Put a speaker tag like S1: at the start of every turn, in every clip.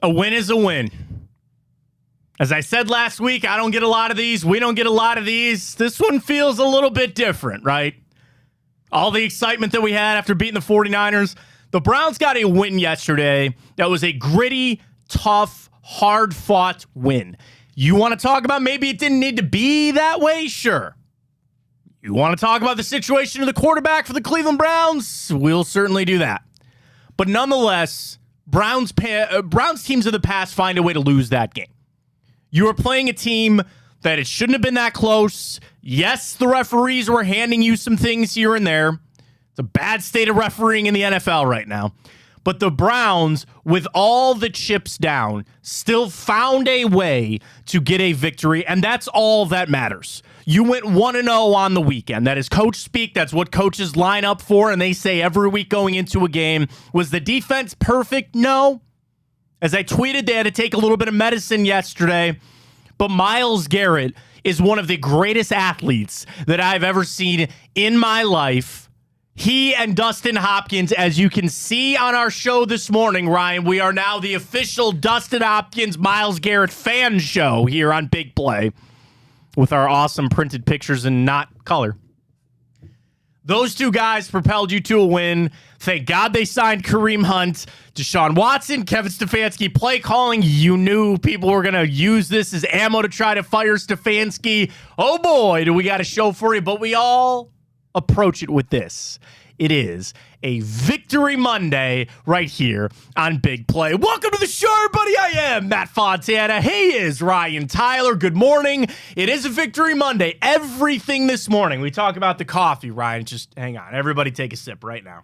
S1: A win is a win. As I said last week, I don't get a lot of these. We don't get a lot of these. This one feels a little bit different, right? All the excitement that we had after beating the 49ers. The Browns got a win yesterday that was a gritty, tough, hard-fought win. You want to talk about maybe it didn't need to be that way? Sure. You want to talk about the situation of the quarterback for the Cleveland Browns? We'll certainly do that. But nonetheless, Browns teams of the past find a way to lose that game. You were playing a team that it shouldn't have been that close. Yes, the referees were handing you some things here and there. It's a bad state of refereeing in the NFL right now. But the Browns, with all the chips down, still found a way to get a victory, and that's all that matters. You went 1-0 on the weekend. That is coach speak. That's what coaches line up for, and they say every week going into a game. Was the defense perfect? No. As I tweeted, they had to take a little bit of medicine yesterday, but Myles Garrett is one of the greatest athletes that I've ever seen in my life. He and Dustin Hopkins, as you can see on our show this morning, Ryan, we are now the official Dustin Hopkins, Myles Garrett fan show here on Big Play with our awesome printed pictures in not color. Those two guys propelled you to a win. Thank God they signed Kareem Hunt, Deshaun Watson, Kevin Stefanski play calling. You knew people were going to use this as ammo to try to fire Stefanski. Oh boy, do we got a show for you, but we all approach it with this. It is a Victory Monday right here on Big Play. Welcome to the show, everybody. I am Matt Fontana. He is Ryan Tyler. Good morning. It is a Victory Monday. Everything this morning. We talk about the coffee, Ryan. Just hang on. Everybody take a sip right now.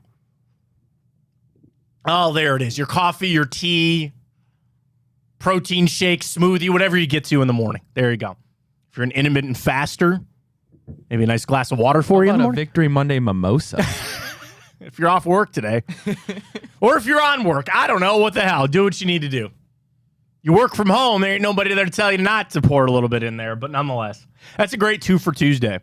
S1: Oh, there it is. Your coffee, your tea, protein shake, smoothie, whatever you get to in the morning. There you go. If you're an intermittent faster, maybe a nice glass of water for you in the morning.
S2: A Victory Monday mimosa.
S1: If you're off work today. Or if you're on work. I don't know. What the hell? Do what you need to do. You work from home. There ain't nobody there to tell you not to pour a little bit in there. But nonetheless, that's a great 2 for Tuesday.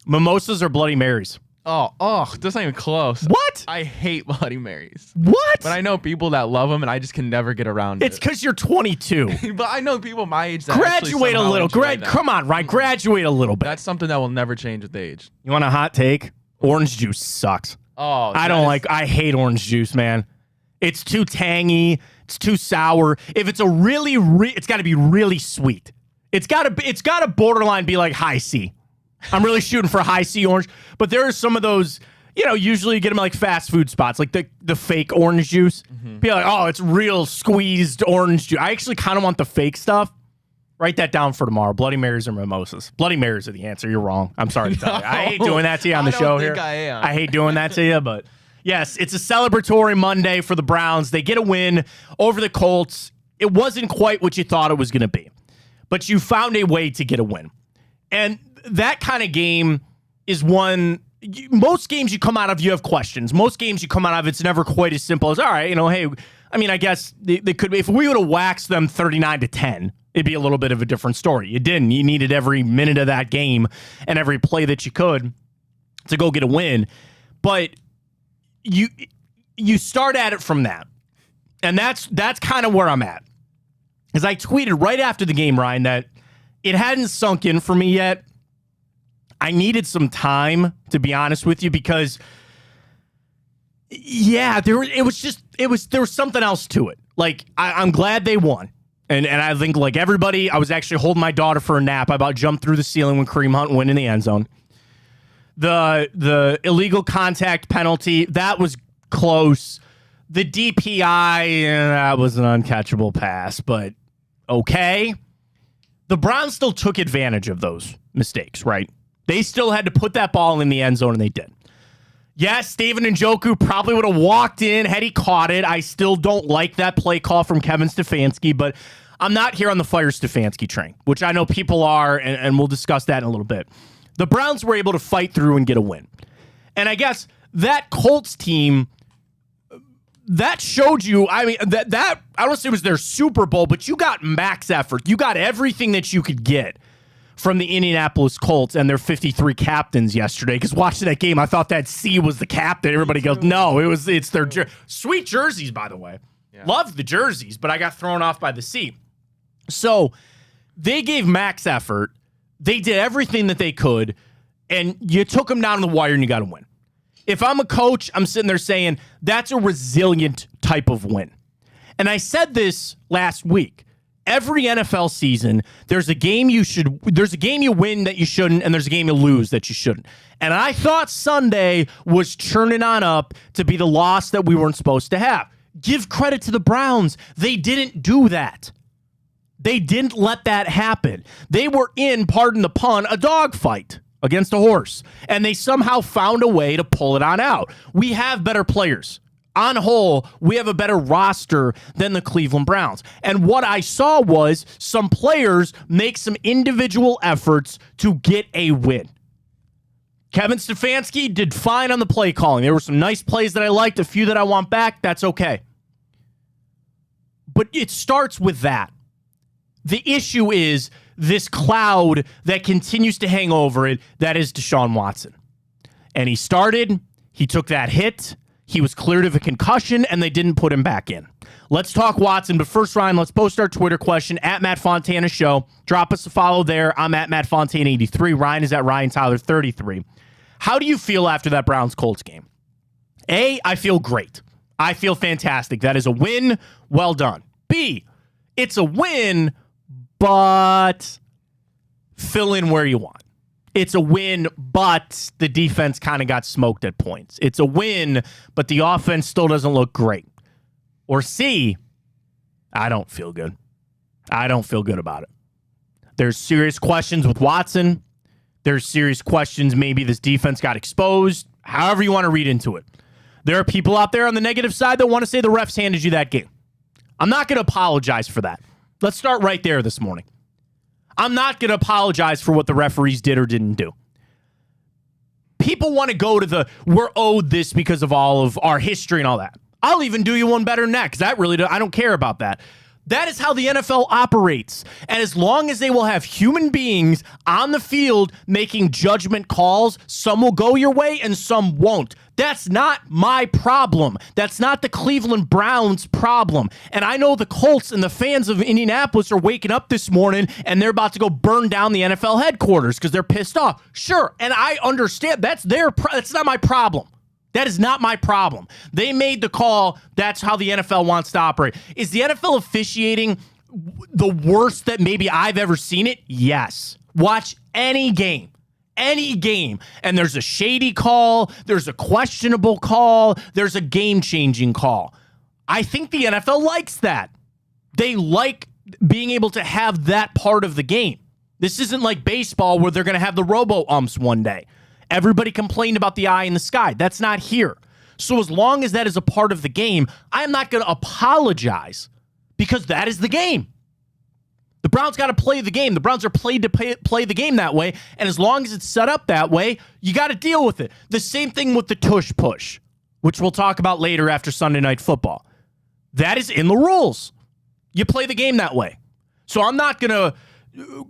S1: Mimosas or Bloody Marys?
S2: Oh, that's not even close.
S1: What?
S2: I hate Bloody Marys.
S1: What?
S2: But I know people that love them, and I just can never get around
S1: It's because you're 22.
S2: But I know people my age that
S1: Graduate a little. Come on, right? Graduate a little bit.
S2: That's something that will never change with age.
S1: You want a hot take? Orange juice sucks.
S2: Oh,
S1: I hate orange juice, man. It's too tangy. It's too sour. If it's it's got to be really sweet. It's got to borderline be like high C. I'm really shooting for high C orange, but there are some of those, usually you get them like fast food spots, like the fake orange juice. Mm-hmm. Be like, oh, it's real squeezed orange juice. I actually kind of want the fake stuff. Write that down for tomorrow. Bloody Marys or mimosas. Bloody Marys are the answer. You're wrong. I'm sorry to tell you. I hate doing that to you on the show here. I hate doing that to you, but yes, it's a celebratory Monday for the Browns. They get a win over the Colts. It wasn't quite what you thought it was going to be, but you found a way to get a win. And that kind of game is one. Most games you come out of, you have questions. Most games you come out of, it's never quite as simple as, all right, hey, I mean, I guess they could be, if we would have waxed them 39-10, it'd be a little bit of a different story. You didn't. You needed every minute of that game and every play that you could to go get a win. But you start at it from that. And that's kind of where I'm at. As I tweeted right after the game, Ryan, that it hadn't sunk in for me yet. I needed some time, to be honest with you, because there was something else to it. Like, I'm glad they won. And I think, like everybody, I was actually holding my daughter for a nap. I about jumped through the ceiling when Kareem Hunt went in the end zone. The illegal contact penalty, that was close. The DPI, that was an uncatchable pass, but okay. The Browns still took advantage of those mistakes, right? They still had to put that ball in the end zone, and they did. Yes, David Njoku probably would have walked in had he caught it. I still don't like that play call from Kevin Stefanski, but I'm not here on the fire Stefanski train, which I know people are, and we'll discuss that in a little bit. The Browns were able to fight through and get a win. And I guess that Colts team, that showed you, I mean, that I don't say it was their Super Bowl, but you got max effort. You got everything that you could get from the Indianapolis Colts and their 53 captains yesterday. Because watching that game, I thought that C was the captain. Everybody goes, no, it's their sweet jerseys, by the way.
S2: Yeah.
S1: Loved the jerseys, but I got thrown off by the seat. So they gave max effort. They did everything that they could, and you took them down to the wire and you got to win. If I'm a coach, I'm sitting there saying that's a resilient type of win. And I said this last week. Every NFL season, there's a game you win that you shouldn't, and there's a game you lose that you shouldn't. And I thought Sunday was churning on up to be the loss that we weren't supposed to have. Give credit to the Browns. They didn't do that. They didn't let that happen. They were in, pardon the pun, a dogfight against a horse, and they somehow found a way to pull it on out. We have better players. On whole, we have a better roster than the Cleveland Browns. And what I saw was some players make some individual efforts to get a win. Kevin Stefanski did fine on the play calling. There were some nice plays that I liked, a few that I want back. That's okay. But it starts with that. The issue is this cloud that continues to hang over it, that is Deshaun Watson. And he took that hit. He was cleared of a concussion, and they didn't put him back in. Let's talk Watson, but first, Ryan, let's post our Twitter question, at Matt Fontana Show. Drop us a follow there. I'm at Matt Fontana 83. Ryan is at Ryan Tyler 33. How do you feel after that Browns-Colts game? A, I feel great. I feel fantastic. That is a win. Well done. B, it's a win, but fill in where you want. It's a win, but the defense kind of got smoked at points. It's a win, but the offense still doesn't look great. Or C, I don't feel good. I don't feel good about it. There's serious questions with Watson. There's serious questions. Maybe this defense got exposed. However you want to read into it. There are people out there on the negative side that want to say the refs handed you that game. I'm not going to apologize for that. Let's start right there this morning. I'm not going to apologize for what the referees did or didn't do. People want to go to we're owed this because of all of our history and all that. I'll even do you one better than that because I don't care about that. That is how the NFL operates. And as long as they will have human beings on the field making judgment calls, some will go your way and some won't. That's not my problem. That's not the Cleveland Browns' problem. And I know the Colts and the fans of Indianapolis are waking up this morning and they're about to go burn down the NFL headquarters because they're pissed off. Sure, and I understand. That's not my problem. That is not my problem. They made the call. That's how the NFL wants to operate. Is the NFL officiating the worst that maybe I've ever seen it? Yes. Watch any game. Any game. And there's a shady call. There's a questionable call. There's a game-changing call. I think the NFL likes that. They like being able to have that part of the game. This isn't like baseball where they're going to have the robo-umps one day. Everybody complained about the eye in the sky. That's not here. So as long as that is a part of the game, I'm not going to apologize because that is the game. The Browns got to play the game. The Browns are played to play the game that way. And as long as it's set up that way, you got to deal with it. The same thing with the tush push, which we'll talk about later after Sunday Night Football. That is in the rules. You play the game that way. So I'm not going to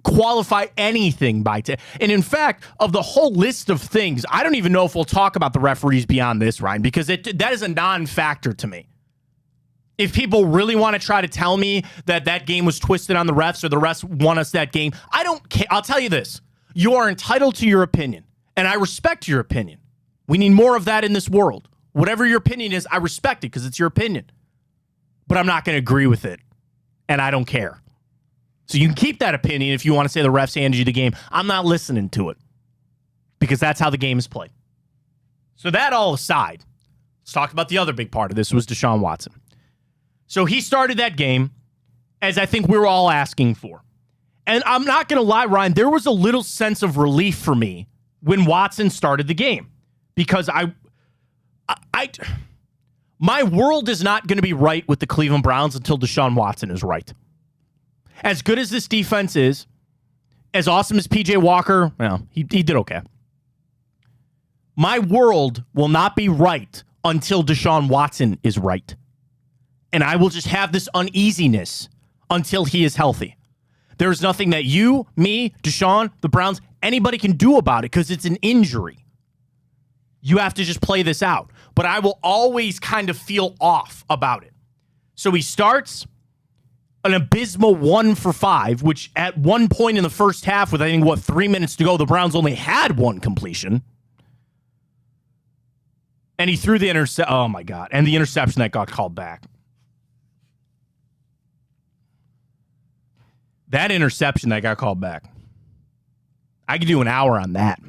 S1: qualify anything by and in fact, of the whole list of things, I don't even know if we'll talk about the referees beyond this, Ryan, because that is a non-factor to me. If people really want to try to tell me that game was twisted on the refs or the refs won us that game, I don't care. I'll tell you this. You are entitled to your opinion, and I respect your opinion. We need more of that in this world. Whatever your opinion is, I respect it because it's your opinion. But I'm not going to agree with it, and I don't care. So you can keep that opinion if you want to say the refs handed you the game. I'm not listening to it because that's how the game is played. So that all aside, let's talk about the other big part of this was Deshaun Watson. So he started that game as I think we were all asking for. And I'm not going to lie, Ryan, there was a little sense of relief for me when Watson started the game because my world is not going to be right with the Cleveland Browns until Deshaun Watson is right. As good as this defense is, as awesome as P.J. Walker, well, he did okay. My world will not be right until Deshaun Watson is right. And I will just have this uneasiness until he is healthy. There's nothing that you, me, Deshaun, the Browns, anybody can do about it because it's an injury. You have to just play this out. But I will always kind of feel off about it. So he starts an abysmal 1 for 5, which at one point in the first half, with I think, 3 minutes to go, the Browns only had one completion. And he threw the interception. Oh, my God. And the interception that got called back. That interception that got called back. I could do an hour on that.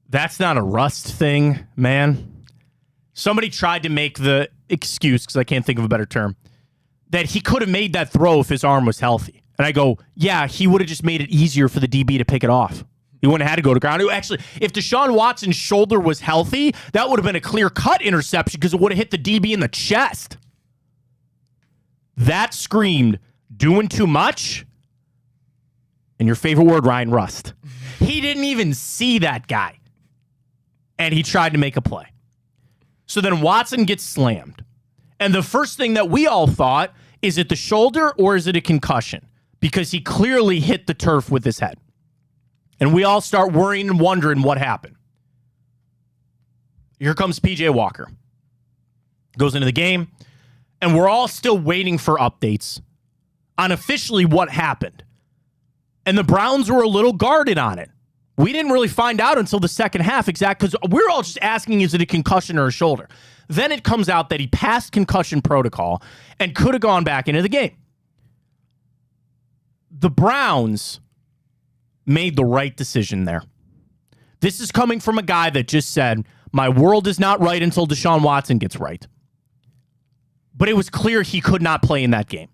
S1: That's not a rust thing, man. Somebody tried to make the excuse, because I can't think of a better term, that he could have made that throw if his arm was healthy. And I go, yeah, he would have just made it easier for the DB to pick it off. He wouldn't have had to go to ground. Actually, if Deshaun Watson's shoulder was healthy, that would have been a clear-cut interception because it would have hit the DB in the chest. That screamed, doing too much. And your favorite word, Ryan, rust. He didn't even see that guy. And he tried to make a play. So then Watson gets slammed. And the first thing that we all thought, is it the shoulder or is it a concussion? Because he clearly hit the turf with his head. And we all start worrying and wondering what happened. Here comes P.J. Walker. Goes into the game. And we're all still waiting for updates on officially what happened. And the Browns were a little guarded on it. We didn't really find out until the second half because we're all just asking, is it a concussion or a shoulder? Then it comes out that he passed concussion protocol and could have gone back into the game. The Browns made the right decision there. This is coming from a guy that just said, my world is not right until Deshaun Watson gets right. But it was clear he could not play in that game.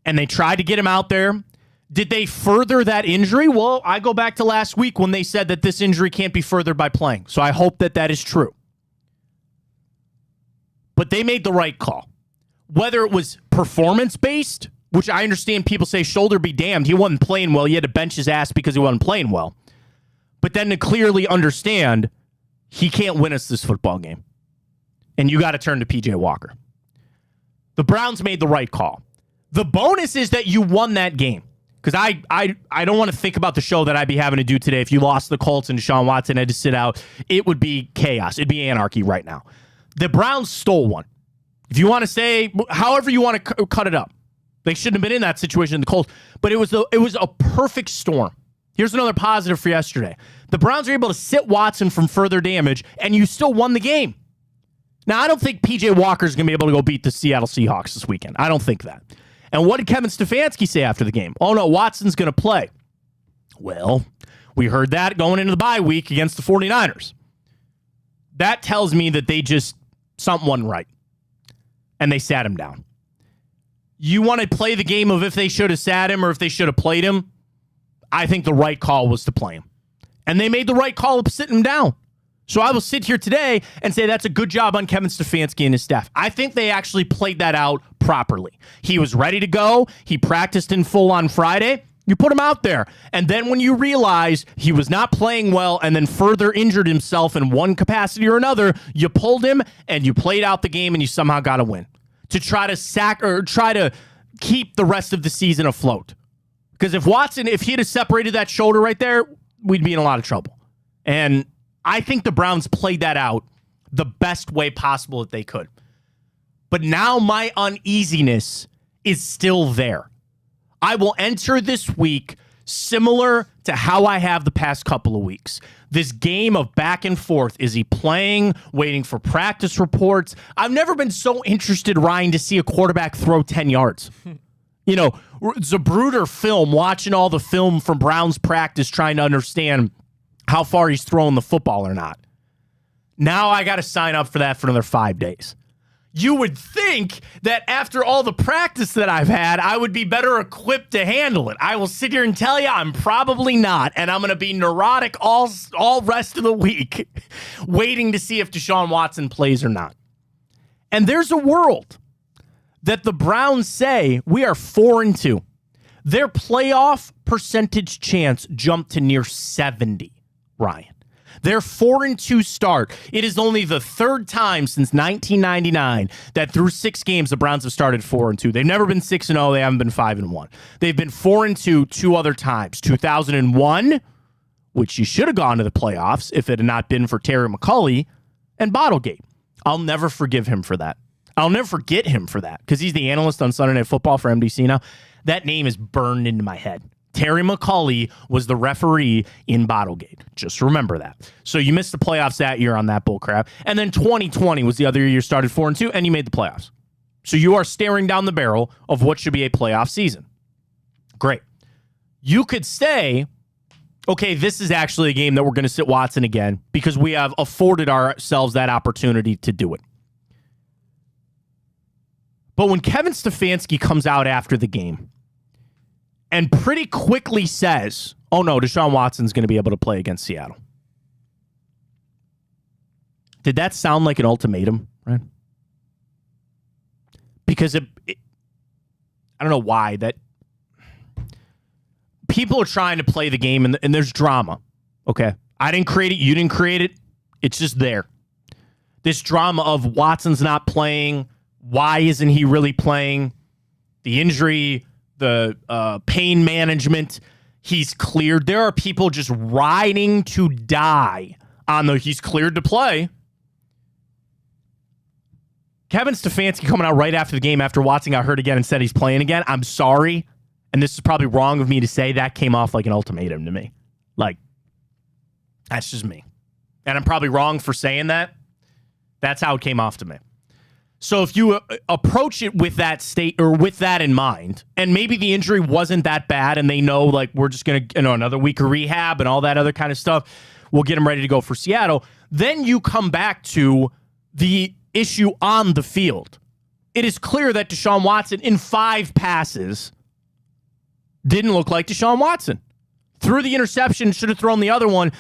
S1: And they tried to get him out there. Did they further that injury? Well, I go back to last week when they said that this injury can't be furthered by playing. So I hope that that is true. But they made the right call. Whether it was performance-based, which I understand people say shoulder be damned. He wasn't playing well. He had to bench his ass because he wasn't playing well. But then to clearly understand he can't win us this football game. And you got to turn to P.J. Walker. The Browns made the right call. The bonus is that you won that game. Because I don't want to think about the show that I'd be having to do today. If you lost the Colts and Deshaun Watson had to sit out, it would be chaos. It'd be anarchy right now. The Browns stole one. If you want to say, however you want to cut it up. They shouldn't have been in that situation in the Colts. But it was a perfect storm. Here's another positive for yesterday. The Browns are able to sit Watson from further damage, and you still won the game. Now, I don't think P.J. Walker's going to be able to go beat the Seattle Seahawks this weekend. I don't think that. And what did Kevin Stefanski say after the game? Oh, no, Watson's going to play. Well, we heard that going into the bye week against the 49ers. That tells me that they just, something wasn't right. And they sat him down. You want to play the game of if they should have sat him or if they should have played him? I think the right call was to play him. And they made the right call of sitting him down. So I will sit here today and say that's a good job on Kevin Stefanski and his staff. I think they actually played that out properly. He was ready to go. He practiced in full on Friday. You put him out there. And then when you realize he was not playing well and then further injured himself in one capacity or another, you pulled him and you played out the game and you somehow got a win to try to keep the rest of the season afloat. Because if he'd have separated that shoulder right there, we'd be in a lot of trouble. And I think the Browns played that out the best way possible that they could. But now my uneasiness is still there. I will enter this week similar to how I have the past couple of weeks. This game of back and forth. Is he playing? Waiting for practice reports. I've never been so interested, Ryan, to see a quarterback throw 10 yards. You know, Zapruder film, watching all the film from Browns practice, trying to understand how far he's throwing the football or not. Now I got to sign up for that for another 5 days. You would think that after all the practice that I've had, I would be better equipped to handle it. I will sit here and tell you I'm probably not, and I'm going to be neurotic all rest of the week waiting to see if Deshaun Watson plays or not. And there's a world that the Browns say we are 4-2. Their playoff percentage chance jumped to near 70, Ryan. Their 4-2 start. It is only the third time since 1999 that through 6 games the Browns have started 4-2. They've never been 6-0. They haven't been 5-1. They've been 4-2 2 other times. 2001, which you should have gone to the playoffs if it had not been for Terry McCauley, and Bottlegate. I'll never forgive him for that. I'll never forget him for that because he's the analyst on Sunday Night Football for MDC now. That name is burned into my head. Terry McCauley was the referee in Bottlegate. Just remember that. So you missed the playoffs that year on that bullcrap. And then 2020 was the other year you started 4-2, and you made the playoffs. So you are staring down the barrel of what should be a playoff season. Great. You could say, okay, this is actually a game that we're going to sit Watson again because we have afforded ourselves that opportunity to do it. But when Kevin Stefanski comes out after the game and pretty quickly says, oh no, Deshaun Watson's going to be able to play against Seattle. Did that sound like an ultimatum, right? Because I don't know why, that people are trying to play the game and there's drama, okay? I didn't create it. You didn't create it. It's just there. This drama of Watson's not playing. Why isn't he really playing? The injury, the pain management, he's cleared. There are people just riding to die on the he's cleared to play. Kevin Stefanski coming out right after the game after Watson got hurt again and said he's playing again. I'm sorry, and this is probably wrong of me to say, that came off like an ultimatum to me. Like, that's just me. And I'm probably wrong for saying that. That's how it came off to me. So if you approach it with that state or with that in mind, and maybe the injury wasn't that bad and they know, like, we're just going to, another week of rehab and all that other kind of stuff, we'll get him ready to go for Seattle. Then you come back to the issue on the field. It is clear that Deshaun Watson in 5 passes didn't look like Deshaun Watson. Threw the interception, should have thrown the other one,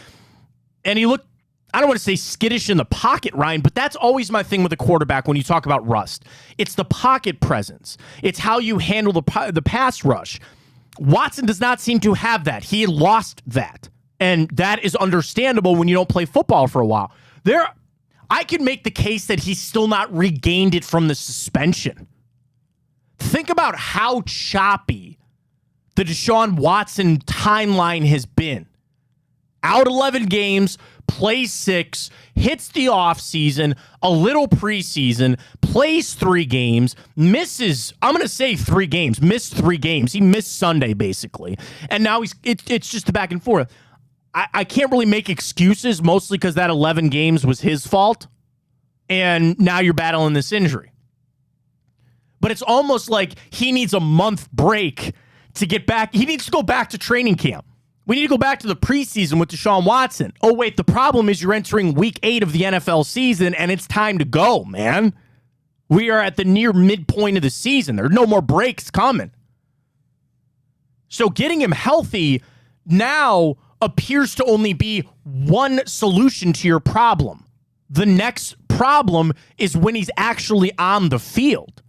S1: and he looked, I don't want to say skittish in the pocket, Ryan, but that's always my thing with a quarterback when you talk about rust. It's the pocket presence. It's how you handle the pass rush. Watson does not seem to have that. He lost that, and that is understandable when you don't play football for a while. I could make the case that he's still not regained it from the suspension. Think about how choppy the Deshaun Watson timeline has been. Out 11 games, plays 6, hits the offseason, a little preseason, plays 3 games, misses, I'm going to say 3 games, missed 3 games. He missed Sunday, basically. And now it's just the back and forth. I can't really make excuses, mostly because that 11 games was his fault, and now you're battling this injury. But it's almost like he needs a month break to get back. He needs to go back to training camp. We need to go back to the preseason with Deshaun Watson. Oh, wait, the problem is you're entering week 8 of the NFL season, and it's time to go, man. We are at the near midpoint of the season. There are no more breaks coming. So getting him healthy now appears to only be one solution to your problem. The next problem is when he's actually on the field.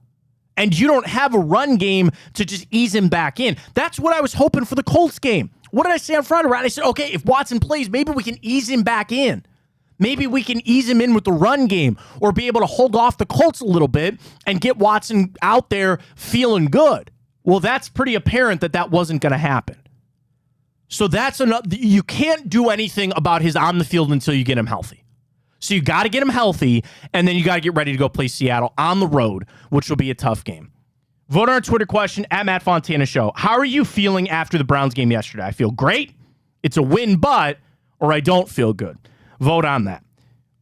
S1: And you don't have a run game to just ease him back in. That's what I was hoping for the Colts game. What did I say on Friday? I said, okay, if Watson plays, maybe we can ease him back in. Maybe we can ease him in with the run game or be able to hold off the Colts a little bit and get Watson out there feeling good. Well, that's pretty apparent that wasn't going to happen. So that's enough. You can't do anything about his on the field until you get him healthy. So you got to get him healthy, and then you got to get ready to go play Seattle on the road, which will be a tough game. Vote on our Twitter question at Matt Fontana Show. How are you feeling after the Browns game yesterday? I feel great. It's a win, but, or I don't feel good. Vote on that.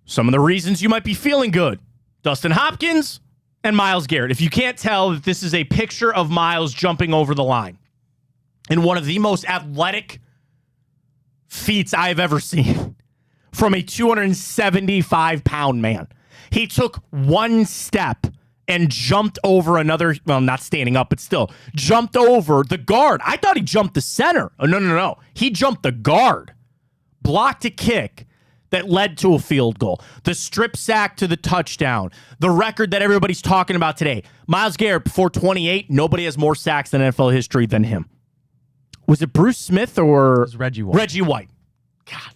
S1: Some of the reasons you might be feeling good. Dustin Hopkins and Myles Garrett. If you can't tell that this is a picture of Myles jumping over the line in one of the most athletic feats I've ever seen from a 275-pound man. He took one step and jumped over another, well, not standing up, but still, jumped over the guard. I thought he jumped the center. Oh, no. He jumped the guard. Blocked a kick that led to a field goal. The strip sack to the touchdown. The record that everybody's talking about today. Myles Garrett, before 28, nobody has more sacks in NFL history than him. Was it Bruce Smith or?
S2: It was Reggie White.
S1: Reggie White. God.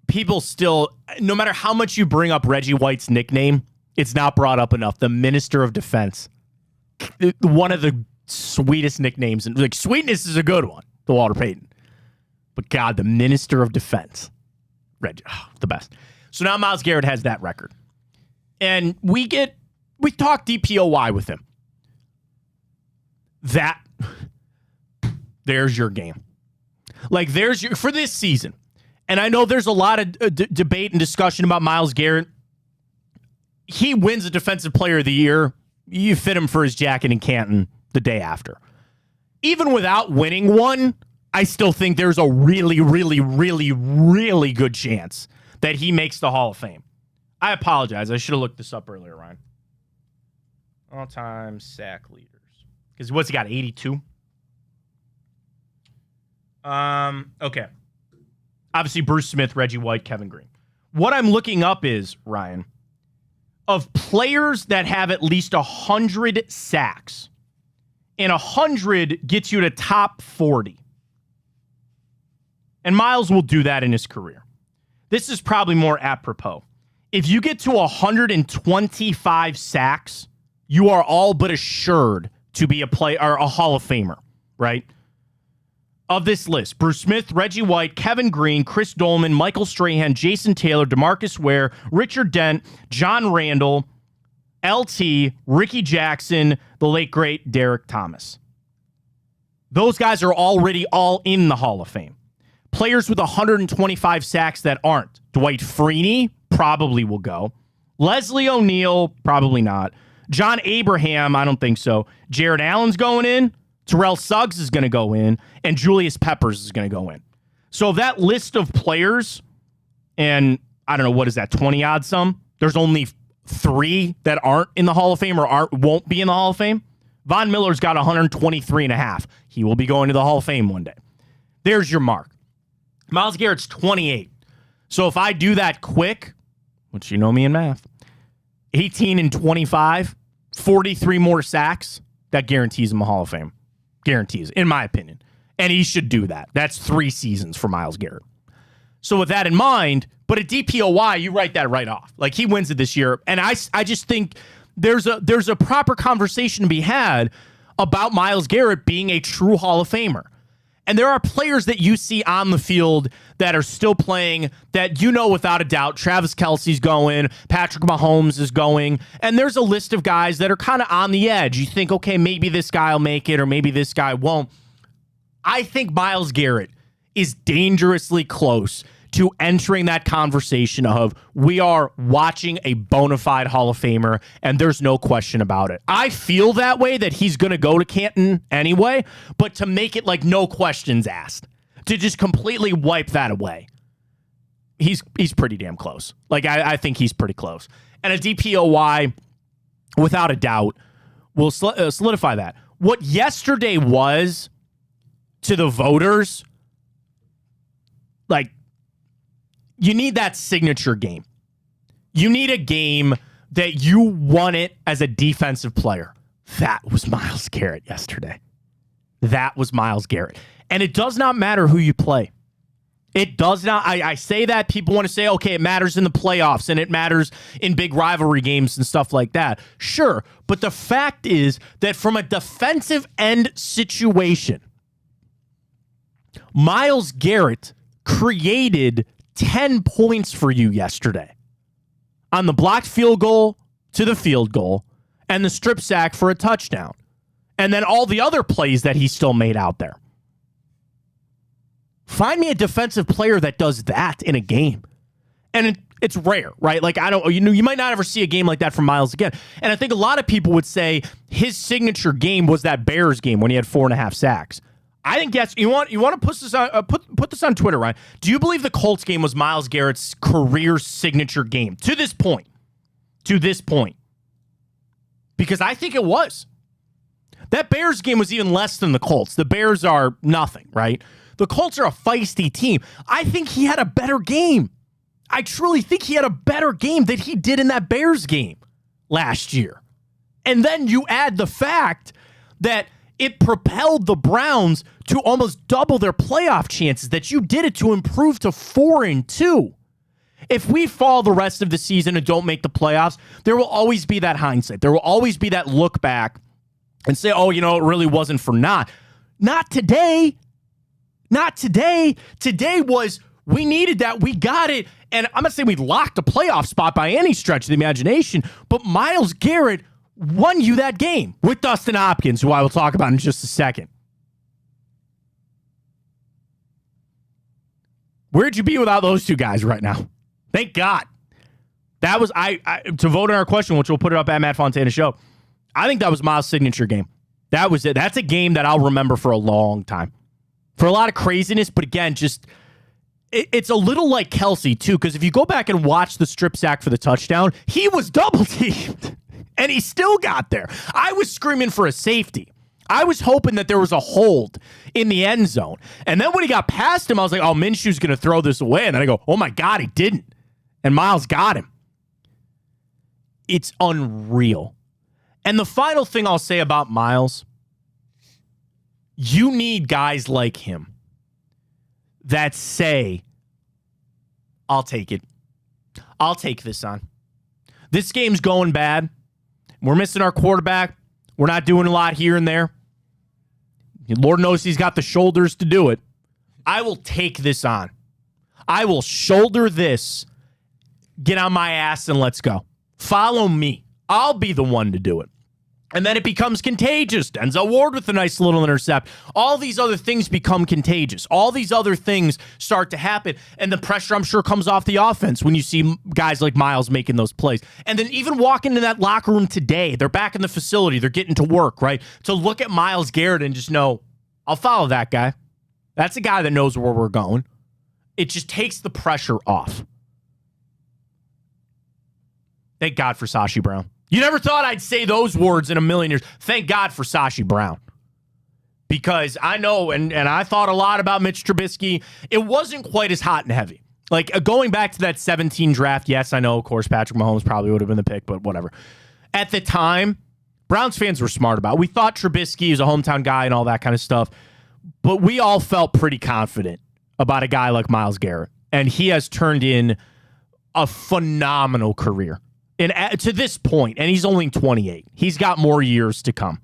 S1: People still, no matter how much you bring up Reggie White's nickname, it's not brought up enough. The Minister of Defense. One of the sweetest nicknames. And like, sweetness is a good one, the Walter Payton. But God, the Minister of Defense. Reggie, the best. So now Myles Garrett has that record. And we talk DPOY with him. There's your game. Like, for this season. And I know there's a lot of debate and discussion about Myles Garrett. He wins a Defensive Player of the Year. You fit him for his jacket in Canton the day after. Even without winning one, I still think there's a really, really, really, really good chance that he makes the Hall of Fame. I apologize. I should have looked this up earlier, Ryan. All-time sack leaders. Because what's he got, 82? Okay. Obviously, Bruce Smith, Reggie White, Kevin Green. What I'm looking up is, Ryan, of players that have at least 100 sacks, and 100 gets you to top 40. And Myles will do that in his career. This is probably more apropos. If you get to 125 sacks, you are all but assured to be a Hall of Famer, right? Of this list, Bruce Smith, Reggie White, Kevin Green, Chris Dolman, Michael Strahan, Jason Taylor, DeMarcus Ware, Richard Dent, John Randall, LT, Ricky Jackson, the late, great Derek Thomas. Those guys are already all in the Hall of Fame. Players with 125 sacks that aren't. Dwight Freeney probably will go. Leslie O'Neal, probably not. John Abraham, I don't think so. Jared Allen's going in. Terrell Suggs is going to go in, and Julius Peppers is going to go in. So that list of players, and I don't know, what is that, 20-odd some? There's only 3 that aren't in the Hall of Fame or won't be in the Hall of Fame. Von Miller's got 123.5. He will be going to the Hall of Fame one day. There's your mark. Myles Garrett's 28. So if I do that quick, which you know me in math, 18 and 25, 43 more sacks, that guarantees him a Hall of Fame. Guarantees, in my opinion. And he should do that. That's 3 seasons for Myles Garrett. So with that in mind, but at DPOY, you write that right off. Like, he wins it this year. And I just think there's a proper conversation to be had about Myles Garrett being a true Hall of Famer. And there are players that you see on the field that are still playing that you know without a doubt Travis Kelce's going, Patrick Mahomes is going, and there's a list of guys that are kind of on the edge. You think, okay, maybe this guy will make it or maybe this guy won't. I think Myles Garrett is dangerously close to entering that conversation of we are watching a bona fide Hall of Famer, and there's no question about it. I feel that way, that he's going to go to Canton anyway, but to make it like no questions asked, to just completely wipe that away, he's pretty damn close. Like, I think he's pretty close. And a DPOY, without a doubt, will solidify that. What yesterday was to the voters, like, you need that signature game. You need a game that you won it as a defensive player. That was Myles Garrett yesterday. That was Myles Garrett. And it does not matter who you play. It does not. I say that. People want to say, okay, it matters in the playoffs and it matters in big rivalry games and stuff like that. Sure. But the fact is that from a defensive end situation, Myles Garrett created 10 points for you yesterday on the blocked field goal to the field goal and the strip sack for a touchdown. And then all the other plays that he still made out there. Find me a defensive player that does that in a game. And it's rare, right? Like, you might not ever see a game like that from Myles again. And I think a lot of people would say his signature game was that Bears game when he had 4.5 sacks. I think that's, you want to put this on put this on Twitter, Ryan. Do you believe the Colts game was Myles Garrett's career signature game to this point? To this point. Because I think it was. That Bears game was even less than the Colts. The Bears are nothing, right? The Colts are a feisty team. I think he had a better game. I truly think he had a better game than he did in that Bears game last year. And then you add the fact that it propelled the Browns to almost double their playoff chances, that you did it to improve to 4-2. If we fall the rest of the season and don't make the playoffs, there will always be that hindsight. There will always be that look back and say, oh, it really wasn't for naught. Not today. Not today. Today was We needed that. We got it. And I'm not saying we locked a playoff spot by any stretch of the imagination, but Myles Garrett won you that game with Dustin Hopkins, who I will talk about in just a second. Where'd you be without those two guys right now? Thank God. That was, to vote on our question, which we'll put it up at Matt Fontana Show, I think that was Myles' signature game. That was it. That's a game that I'll remember for a long time. For a lot of craziness, but again, just... It's a little like Kelsey, too, because if you go back and watch the strip sack for the touchdown, he was double-teamed, and he still got there. I was screaming for a safety. I was hoping that there was a hold in the end zone. And then when he got past him, I was like, oh, Minshew's going to throw this away. And then I go, oh, my God, he didn't. And Myles got him. It's unreal. And the final thing I'll say about Myles, you need guys like him that say, I'll take it. I'll take this on. This game's going bad. We're missing our quarterback. We're not doing a lot here and there. Lord knows he's got the shoulders to do it. I will take this on. I will shoulder this, get on my ass, and let's go. Follow me. I'll be the one to do it. And then it becomes contagious. Denzel Ward with a nice little intercept. All these other things become contagious. All these other things start to happen. And the pressure, I'm sure, comes off the offense when you see guys like Myles making those plays. And then even walking into that locker room today, they're back in the facility. They're getting to work, right? To look at Myles Garrett and just know, I'll follow that guy. That's a guy that knows where we're going. It just takes the pressure off. Thank God for Sashi Brown. You never thought I'd say those words in a million years. Thank God for Sashi Brown. Because I know, and I thought a lot about Mitch Trubisky. It wasn't quite as hot and heavy. Like, going back to that 17 draft, yes, I know, of course, Patrick Mahomes probably would have been the pick, but whatever. At the time, Browns fans were smart about it. We thought Trubisky was a hometown guy and all that kind of stuff, but we all felt pretty confident about a guy like Myles Garrett. And he has turned in a phenomenal career. And to this point, and he's only 28. He's got more years to come.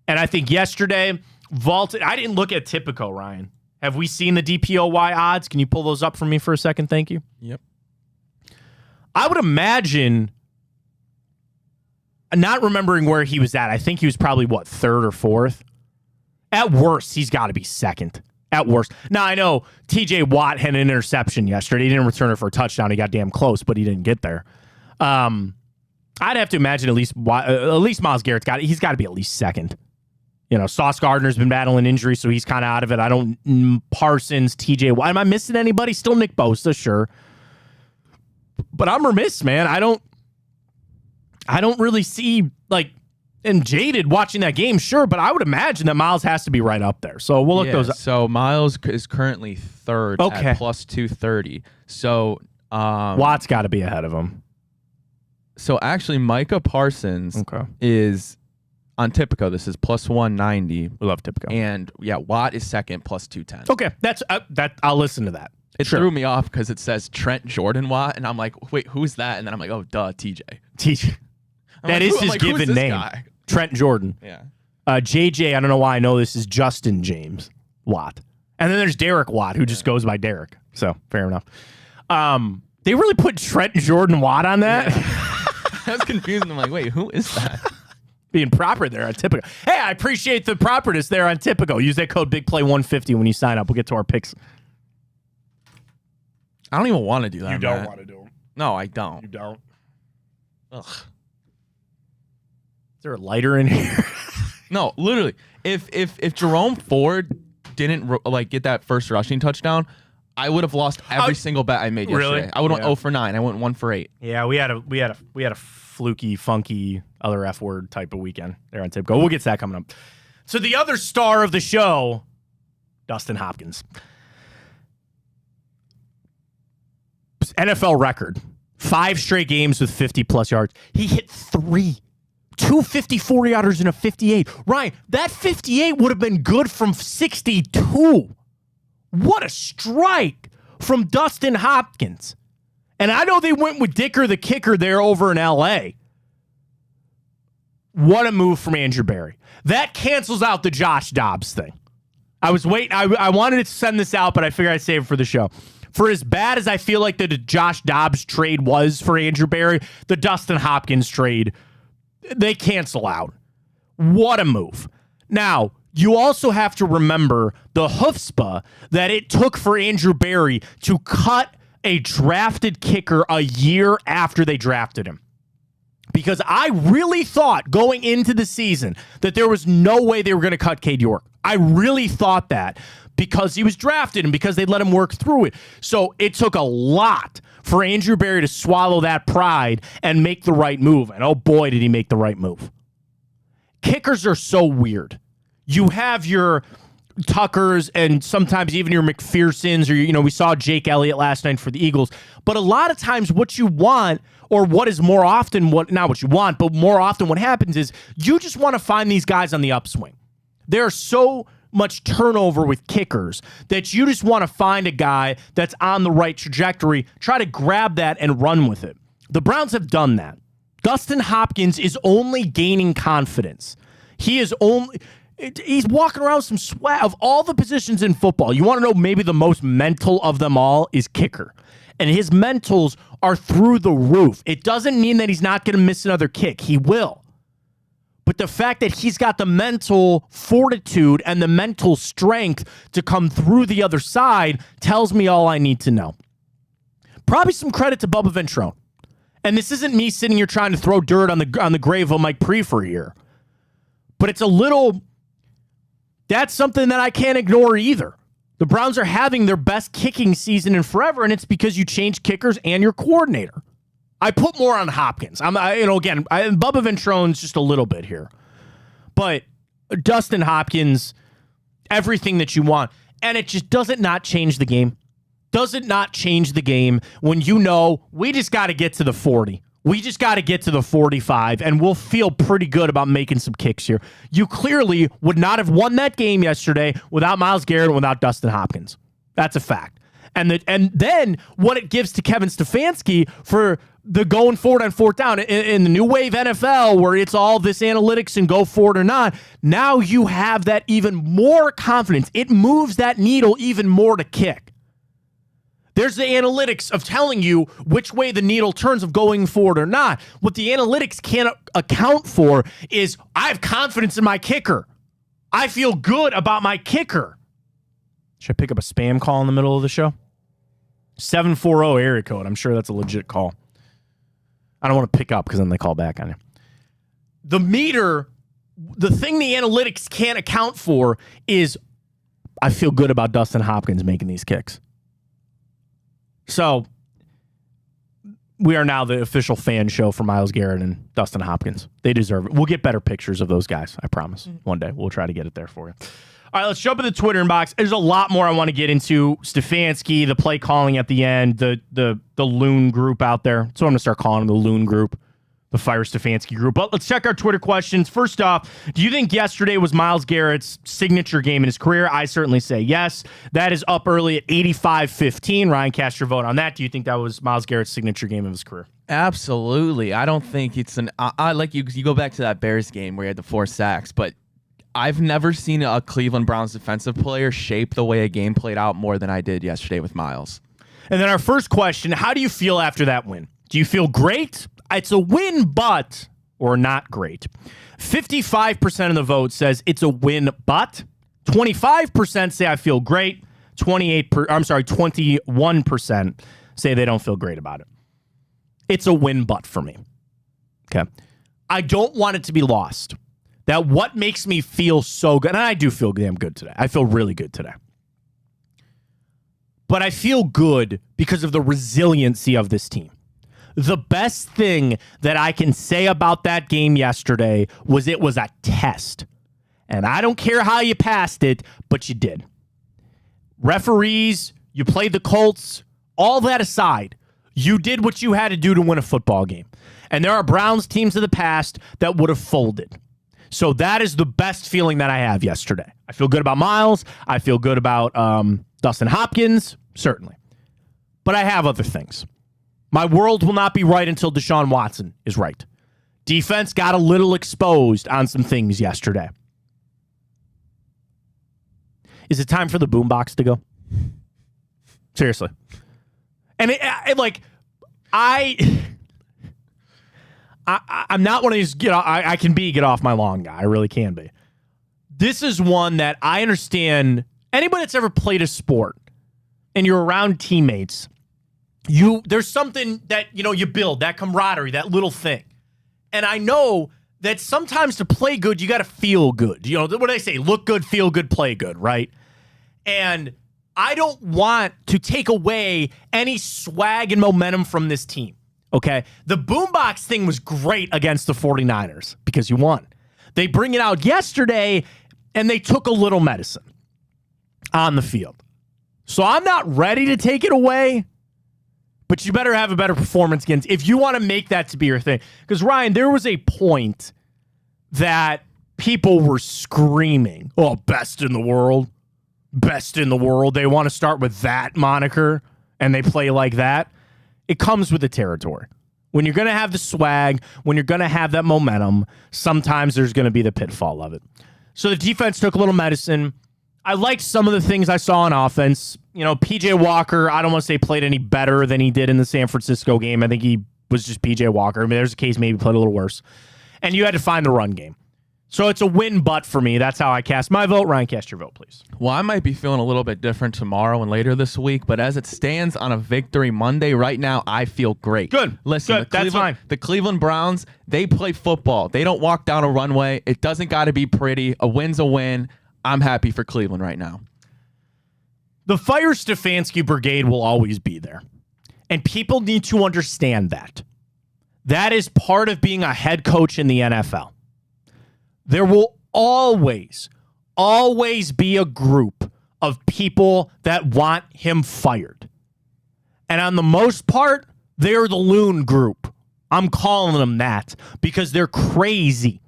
S1: And I think yesterday, vaulted. I didn't look at Typico, Ryan. Have we seen the DPOY odds? Can you pull those up for me for a second? Thank you.
S2: Yep.
S1: I would imagine, not remembering where he was at, I think he was probably, third or fourth? At worst, he's got to be second. At worst. Now, I know TJ Watt had an interception yesterday. He didn't return it for a touchdown. He got damn close, but he didn't get there. I'd have to imagine at least Myles Garrett's he's got to be at least second. You know, Sauce Gardner's been battling injury, so he's kind of out of it. Parsons, TJ Watt. Am I missing anybody? Still Nick Bosa, sure. But I'm remiss, man. I don't really see, and jaded watching that game, sure, but I would imagine that Myles has to be right up there. So we'll look those up.
S2: So Myles is currently third at plus 230. So
S1: Watt's got to be ahead of him.
S2: So actually, Micah Parsons is on Typico. This is plus 190.
S1: We love Typico.
S2: And yeah, Watt is second, plus 210.
S1: Okay, that's that. I'll listen to that.
S2: It threw me off because it says Trent Jordan Watt, and I'm like, wait, who's that? And then I'm like, oh, duh, TJ.
S1: TJ. That is his given name.
S2: Guy?
S1: Trent Jordan.
S2: Yeah.
S1: JJ, I don't know why I know this, is Justin James Watt. And then there's Derek Watt, who just goes by Derek. So, fair enough. They really put Trent Jordan Watt on that?
S2: Yeah. I was confused. I'm like, wait, who is that?
S1: Being proper there on Typico. Hey, I appreciate the properness there on Typico. Use that code BIGPLAY150 when you sign up. We'll get to our picks.
S2: I don't even want to do that.
S1: You don't want to do them.
S2: No, I don't.
S1: You don't. Ugh. Is there a lighter in here?
S2: No, literally. If Jerome Ford didn't get that first rushing touchdown, I would have lost every single bet I made yesterday.
S1: Really?
S2: I would have went 0 for 9. I went 1 for 8.
S1: Yeah, we had a fluky, funky, other F word type of weekend there on Tipco. We'll get to that coming up. So the other star of the show, Dustin Hopkins. NFL record. 5 straight games with 50-plus yards. He hit 3. 2 54-yarders and a 58. Ryan, that 58 would have been good from 62. What a strike from Dustin Hopkins. And I know they went with Dicker the kicker there over in L.A. What a move from Andrew Berry. That cancels out the Josh Dobbs thing. I was waiting. I wanted to send this out, but I figured I'd save it for the show. For as bad as I feel like the Josh Dobbs trade was for Andrew Berry, the Dustin Hopkins trade, they cancel out. What a move. Now, you also have to remember the chutzpah that it took for Andrew Berry to cut a drafted kicker a year after they drafted him. Because I really thought going into the season that there was no way they were going to cut Cade York. I really thought that because he was drafted and because they let him work through it. So it took a lot for Andrew Berry to swallow that pride and make the right move. And oh boy, did he make the right move. Kickers are so weird. You have your Tuckers and sometimes even your McPhersons, or, we saw Jake Elliott last night for the Eagles. But a lot of times what you want, or what is more often, not what you want, but more often what happens is you just want to find these guys on the upswing. There's so much turnover with kickers that you just want to find a guy that's on the right trajectory, try to grab that and run with it. The Browns have done that. Dustin Hopkins is only gaining confidence. He's walking around with some swag. Of all the positions in football, you want to know maybe the most mental of them all is kicker. And his mentals are through the roof. It doesn't mean that he's not going to miss another kick. He will. But the fact that he's got the mental fortitude and the mental strength to come through the other side tells me all I need to know. Probably some credit to Bubba Ventrone. And this isn't me sitting here trying to throw dirt on the grave of Mike Prefer here. But it's a little... That's something that I can't ignore either. The Browns are having their best kicking season in forever, and it's because you changed kickers and your coordinator. I put more on Hopkins. Bubba Ventrone's just a little bit here. But Dustin Hopkins, everything that you want. And it just does it not change the game? Does it not change the game when we just got to get to the 40? We just got to get to the 45, and we'll feel pretty good about making some kicks here. You clearly would not have won that game yesterday without Myles Garrett and without Dustin Hopkins. That's a fact. And then what it gives to Kevin Stefanski for the going forward on fourth down in the new wave NFL where it's all this analytics and go forward or not, now you have that even more confidence. It moves that needle even more to kick. There's the analytics of telling you which way the needle turns of going forward or not. What the analytics can't account for is I have confidence in my kicker. I feel good about my kicker. Should I pick up a spam call in the middle of the show? 740 area code. I'm sure that's a legit call. I don't want to pick up because then they call back on you. The meter, the thing the analytics can't account for is I feel good about Dustin Hopkins making these kicks. So, we are now the official fan show for Myles Garrett and Dustin Hopkins. They deserve it. We'll get better pictures of those guys, I promise. One day, we'll try to get it there for you. All right, let's jump in the Twitter inbox. There's a lot more I want to get into. Stefanski, the play calling at the end, the Loon group out there. So I'm going to start calling them the Loon group, the Fire Stefanski group. But let's check our Twitter questions. First off, do you think yesterday was Myles Garrett's signature game in his career? I certainly say yes. That is up early at 85-15. Ryan, cast your vote on that. Do you think that was Myles Garrett's signature game of his career?
S2: Absolutely. I don't think it's I like you go back to that Bears game where he had the 4 sacks, but I've never seen a Cleveland Browns defensive player shape the way a game played out more than I did yesterday with Myles.
S1: And then our first question, how do you feel after that win? Do you feel great? It's a win, but, or not great. 55% of the vote says it's a win, but. 25% say I feel great. 21% say they don't feel great about it. It's a win, but for me. Okay. I don't want it to be lost. That what makes me feel so good, and I do feel damn good today. I feel really good today. But I feel good because of the resiliency of this team. The best thing that I can say about that game yesterday was it was a test. And I don't care how you passed it, but you did. Referees, you played the Colts, all that aside, you did what you had to do to win a football game. And there are Browns teams of the past that would have folded. So that is the best feeling that I have yesterday. I feel good about Myles. I feel good about Dustin Hopkins, certainly. But I have other things. My world will not be right until Deshaun Watson is right. Defense got a little exposed on some things yesterday. Is it time for the boombox to go? Seriously. And I'm not one of these get off my lawn guy. I really can be. This is one that I understand. Anybody that's ever played a sport and you're around teammates, there's something that you build, that camaraderie, that little thing. And I know that sometimes to play good, you got to feel good. What do they say? Look good, feel good, play good, right? And I don't want to take away any swag and momentum from this team, okay? The boombox thing was great against the 49ers because you won. They bring it out yesterday, and they took a little medicine on the field. So I'm not ready to take it away, but you better have a better performance against if you want to make that to be your thing. Because, Ryan, there was a point that people were screaming, oh, best in the world. Best in the world. They want to start with that moniker, and they play like that. It comes with the territory. When you're going to have the swag, when you're going to have that momentum, sometimes there's going to be the pitfall of it. So the defense took a little medicine. I liked some of the things I saw on offense. P.J. Walker, I don't want to say played any better than he did in the San Francisco game. I think he was just P.J. Walker. I mean, there's a case maybe played a little worse. And you had to find the run game. So it's a win but for me. That's how I cast my vote. Ryan, cast your vote, please.
S2: Well, I might be feeling a little bit different tomorrow and later this week, but as it stands on a victory Monday, right now, I feel great.
S1: Good.
S2: Listen,
S1: good. That's fine.
S2: The Cleveland Browns, they play football. They don't walk down a runway. It doesn't got to be pretty. A win's a win. I'm happy for Cleveland right now.
S1: The Fire Stefanski Brigade will always be there. And people need to understand that. That is part of being a head coach in the NFL. There will always be a group of people that want him fired. And on the most part, they're the loon group. I'm calling them that because they're crazy.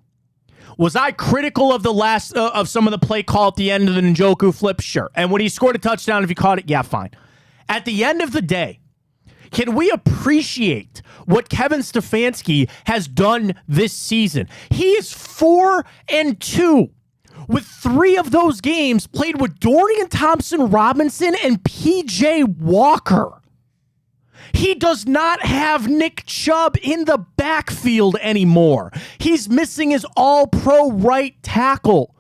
S1: Was I critical of the last of some of the play call at the end of the Njoku flip? Sure. And when he scored a touchdown, if he caught it, yeah, fine. At the end of the day, can we appreciate what Kevin Stefanski has done this season? He is 4-2 with 3 of those games played with Dorian Thompson-Robinson and P.J. Walker. He does not have Nick Chubb in the backfield anymore. He's missing his all-pro right tackle.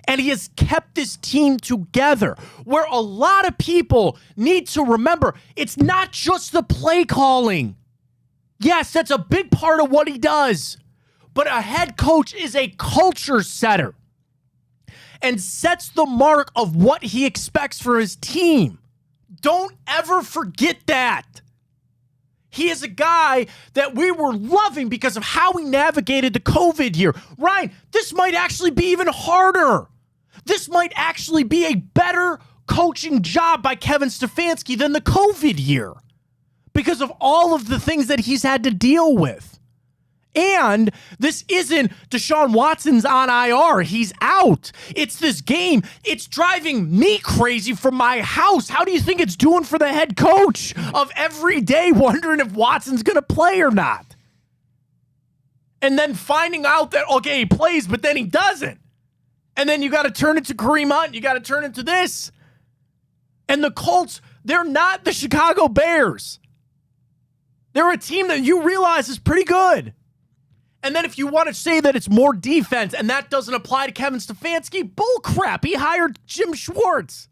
S1: And he has kept this team together, where a lot of people need to remember it's not just the play calling. Yes, that's a big part of what he does. But a head coach is a culture setter and sets the mark of what he expects for his team. Don't ever forget that. He is a guy that we were loving because of how he navigated the COVID year. Ryan, this might actually be even harder. This might actually be a better coaching job by Kevin Stefanski than the COVID year because of all of the things that he's had to deal with. And this isn't Deshaun Watson's on IR. He's out. It's this game. It's driving me crazy from my house. How do you think it's doing for the head coach of every day wondering if Watson's going to play or not? And then finding out that, okay, he plays, but then he doesn't. And then you got to turn it to Kareem Hunt. You got to turn it to this. And the Colts, they're not the Chicago Bears. They're a team that you realize is pretty good. And then if you want to say that it's more defense and that doesn't apply to Kevin Stefanski, bull crap. He hired Jim Schwartz.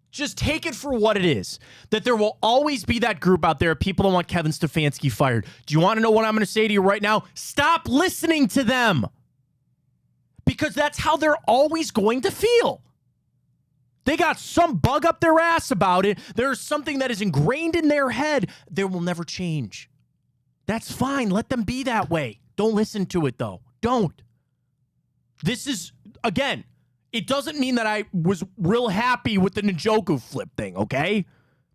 S1: Just take it for what it is. That there will always be that group out there of people that want Kevin Stefanski fired. Do you want to know what I'm going to say to you right now? Stop listening to them. Because that's how they're always going to feel. They got some bug up their ass about it. There's something that is ingrained in their head. They will never change. That's fine. Let them be that way. Don't listen to it, though. Don't. This is, again, it doesn't mean that I was real happy with the Njoku flip thing, okay?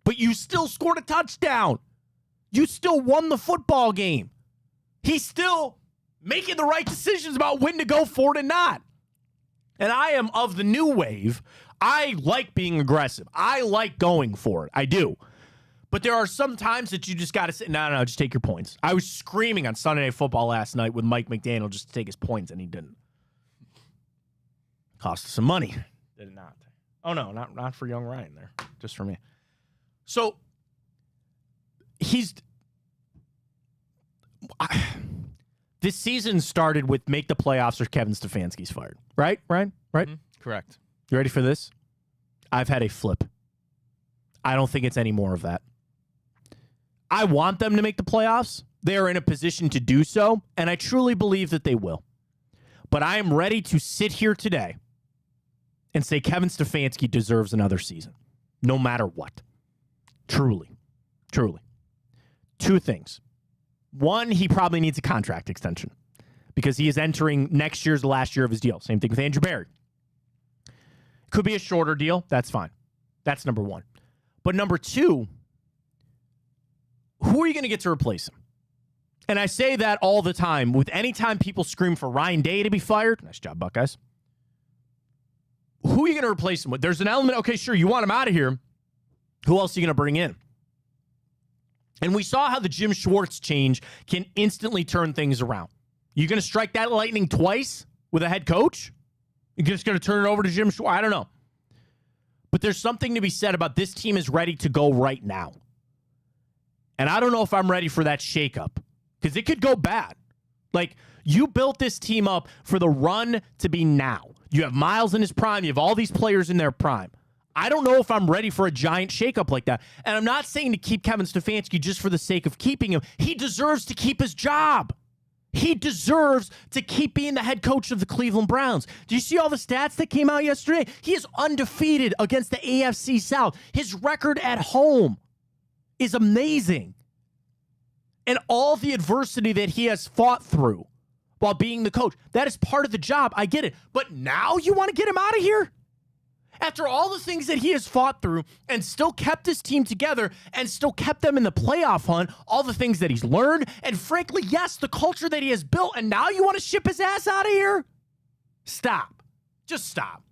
S1: But you still scored a touchdown. You still won the football game. He's still making the right decisions about when to go for it and not. And I am of the new wave. I like being aggressive. I like going for it. I do. But there are some times that you just got to say, no, just take your points. I was screaming on Sunday Night Football last night with Mike McDaniel just to take his points, and he didn't. Cost us some money. Did it not? Oh, no, not for young Ryan there. Just for me. So this season started with make the playoffs or Kevin Stefanski's fired. Right, Ryan? Right?
S2: Correct.
S1: You ready for this? I've had a flip. I don't think it's any more of that. I want them to make the playoffs. They are in a position to do so, and I truly believe that they will. But I am ready to sit here today and say Kevin Stefanski deserves another season, no matter what. Truly. Truly. Two things. One, he probably needs a contract extension because he is entering next year's the last year of his deal. Same thing with Andrew Barry. Could be a shorter deal. That's fine. That's number one. But number two, who are you going to get to replace him? And I say that all the time. With any time people scream for Ryan Day to be fired, nice job, Buckeyes. Who are you going to replace him with? There's an element, okay, sure, you want him out of here. Who else are you going to bring in? And we saw how the Jim Schwartz change can instantly turn things around. You going to strike that lightning twice with a head coach? You're just going to turn it over to Jim Schwartz? I don't know. But there's something to be said about this team is ready to go right now. And I don't know if I'm ready for that shakeup because it could go bad. Like, you built this team up for the run to be now. You have Miles in his prime. You have all these players in their prime. I don't know if I'm ready for a giant shakeup like that. And I'm not saying to keep Kevin Stefanski just for the sake of keeping him. He deserves to keep his job. He deserves to keep being the head coach of the Cleveland Browns. Do you see all the stats that came out yesterday? He is undefeated against the AFC South. His record at home is amazing. And all the adversity that he has fought through while being the coach, that is part of the job. I get it. But now you want to get him out of here? After all the things that he has fought through and still kept his team together and still kept them in the playoff hunt, all the things that he's learned, and frankly, yes, the culture that he has built, and now you want to ship his ass out of here? Stop. Just stop.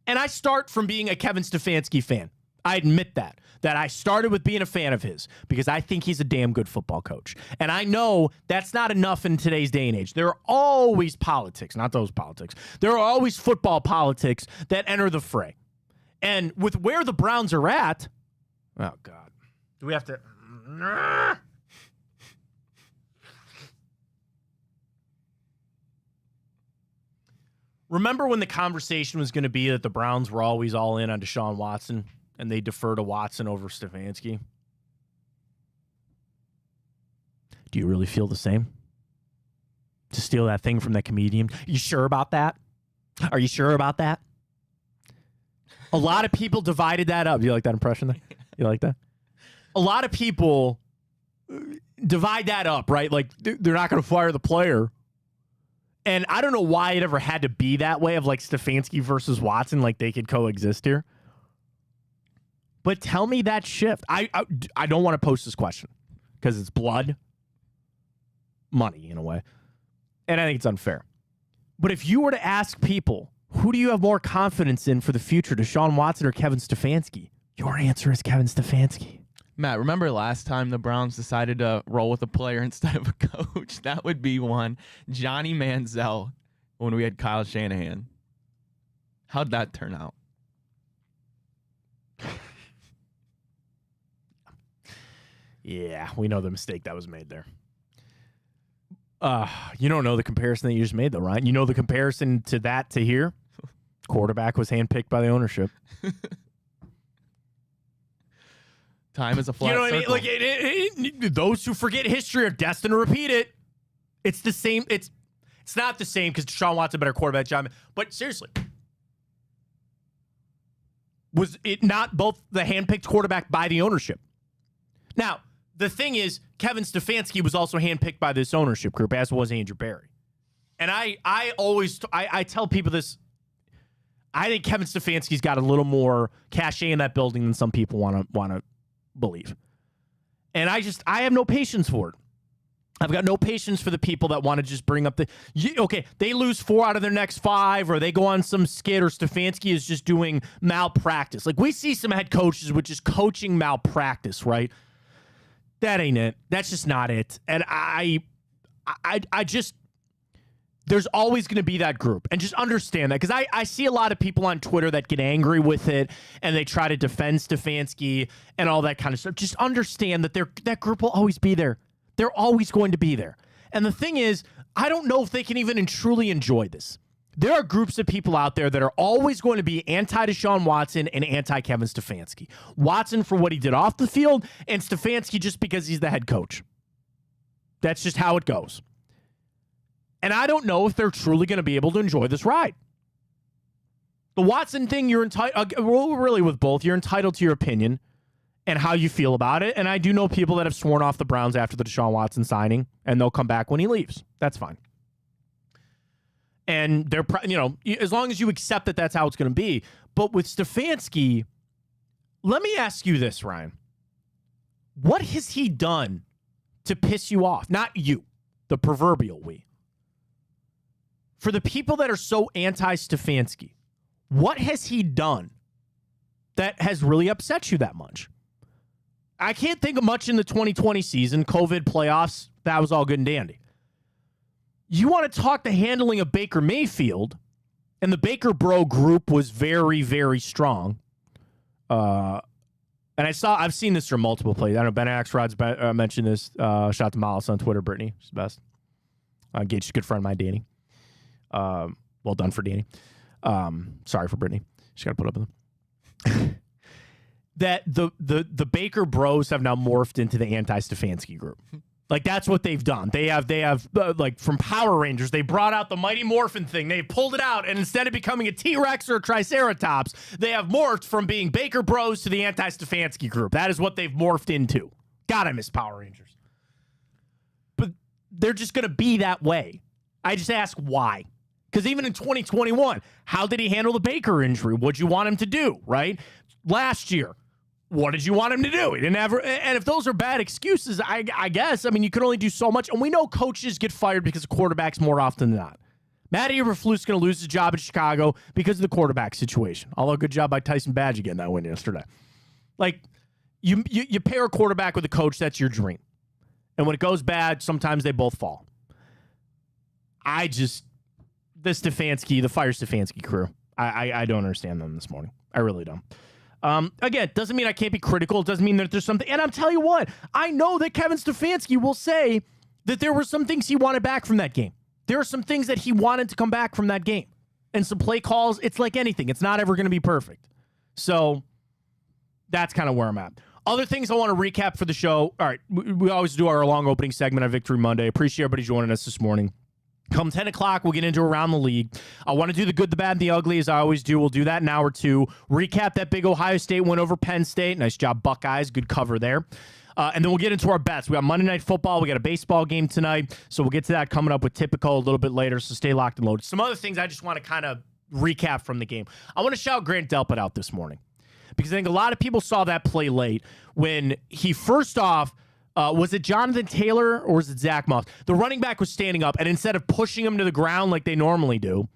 S1: And I start from being a Kevin Stefanski fan. I admit that I started with being a fan of his because I think he's a damn good football coach. And I know that's not enough in today's day and age. There are always politics, not those politics. There are always football politics that enter the fray. And with where the Browns are at, oh, God. Do we have to... Remember when the conversation was going to be that the Browns were always all in on Deshaun Watson? And they defer to Watson over Stefanski? Do you really feel the same? To steal that thing from that comedian? You sure about that? Are you sure about that? A lot of people divided that up. Do you like that impression there? You like that? A lot of people divide that up, right? Like, they're not going to fire the player. And I don't know why it ever had to be that way of like Stefanski versus Watson, like they could coexist here. But tell me that shift. I don't want to post this question because it's blood, money in a way, and I think it's unfair. But if you were to ask people, who do you have more confidence in for the future, Deshaun Watson or Kevin Stefanski? Your answer is Kevin Stefanski.
S2: Matt, remember last time the Browns decided to roll with a player instead of a coach? That would be one. Johnny Manziel when we had Kyle Shanahan. How'd that turn out?
S1: Yeah, we know the mistake that was made there. You don't know the comparison that you just made, though, Ryan. You know the comparison to that to here? Quarterback was handpicked by the ownership.
S2: Time is a flat circle.
S1: I mean? Like, those who forget history are destined to repeat it. It's the same. It's not the same because Deshaun Watson a better quarterback job. But seriously, was it not both the handpicked quarterback by the ownership? Now, the thing is, Kevin Stefanski was also handpicked by this ownership group, as was Andrew Barry. And I always tell people this. I think Kevin Stefanski's got a little more cachet in that building than some people want to believe. And I have no patience for it. I've got no patience for the people that want to just bring up they lose 4 out of their next 5, or they go on some skid, or Stefanski is just doing malpractice. Like, we see some head coaches with just coaching malpractice, right? That ain't it. That's just not it. And the there's always going to be that group. And just understand that, because I see a lot of people on Twitter that get angry with it and they try to defend Stefanski and all that kind of stuff. Just understand that that group will always be there. They're always going to be there. And the thing is, I don't know if they can even truly enjoy this. There are groups of people out there that are always going to be anti-Deshaun Watson and anti-Kevin Stefanski. Watson for what he did off the field, and Stefanski just because he's the head coach. That's just how it goes. And I don't know if they're truly going to be able to enjoy this ride. The Watson thing, you're entitled, well, really with both, you're entitled to your opinion and how you feel about it. And I do know people that have sworn off the Browns after the Deshaun Watson signing, and they'll come back when he leaves. That's fine. And they're, as long as you accept that that's how it's going to be. But with Stefanski, let me ask you this, Ryan. What has he done to piss you off? Not you, the proverbial we. For the people that are so anti-Stefanski, what has he done that has really upset you that much? I can't think of much in the 2020 season, COVID playoffs, that was all good and dandy. You want to talk the handling of Baker Mayfield, and the Baker Bro group was very, very strong. And I've seen this from multiple places. I know Ben Axrod's mentioned this. Shout out to Miles on Twitter, Brittany. She's the best. Gage's a good friend of mine, Danny. Well done for Danny. Sorry for Brittany. She got to put up with him. That the Baker Bros have now morphed into the anti-Stefanski group. Like, that's what they've done. They have like, from Power Rangers, they brought out the Mighty Morphin thing. They pulled it out, and instead of becoming a T-Rex or a Triceratops, they have morphed from being Baker Bros to the anti-Stefanski group. That is what they've morphed into. God, I miss Power Rangers. But they're just going to be that way. I just ask why. Because even in 2021, how did he handle the Baker injury? What'd you want him to do, right? Last year, what did you want him to do? He didn't have, and if those are bad excuses, I guess, I mean, you can only do so much. And we know coaches get fired because of quarterbacks more often than not. Matty Eberflus going to lose his job in Chicago because of the quarterback situation. Although, good job by Tyson Badge getting that win yesterday. Like, you pair a quarterback with a coach, that's your dream. And when it goes bad, sometimes they both fall. The Fire Stefanski crew, I don't understand them this morning. I really don't. Again, doesn't mean I can't be critical. It doesn't mean that there's something. And I'm telling you what, I know that Kevin Stefanski will say that there were some things he wanted back from that game. There are some things that he wanted to come back from that game. And some play calls, it's like anything. It's not ever going to be perfect. So that's kind of where I'm at. Other things I want to recap for the show. All right, we always do our long opening segment on Victory Monday. Appreciate everybody joining us this morning. Come 10 o'clock, we'll get into Around the League. I want to do the good, the bad, and the ugly, as I always do. We'll do that in hour two. Recap that big Ohio State win over Penn State. Nice job, Buckeyes. Good cover there. And then we'll get into our bets. We got Monday Night Football. We got a baseball game tonight. So we'll get to that coming up with Typical a little bit later. So stay locked and loaded. Some other things I just want to kind of recap from the game. I want to shout Grant Delpit out this morning, because I think a lot of people saw that play late when he first off, was it Jonathan Taylor or was it Zach Moss? The running back was standing up, and instead of pushing him to the ground like they normally do,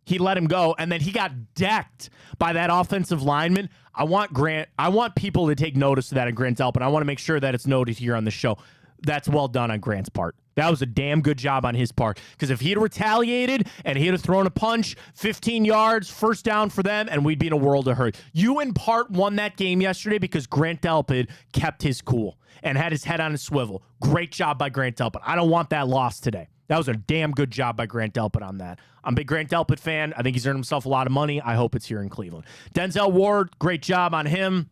S1: he let him go, and then he got decked by that offensive lineman. I want people to take notice of that in Grant Delpit. I want to make sure that it's noted here on the show. That's well done on Grant's part. That was a damn good job on his part, because if he had retaliated and he had thrown a punch, 15 yards, first down for them, and we'd be in a world of hurt. You, in part, won that game yesterday because Grant Delpit kept his cool and had his head on a swivel. Great job by Grant Delpit. I don't want that loss today. That was a damn good job by Grant Delpit on that. I'm a big Grant Delpit fan. I think he's earned himself a lot of money. I hope it's here in Cleveland. Denzel Ward, great job on him.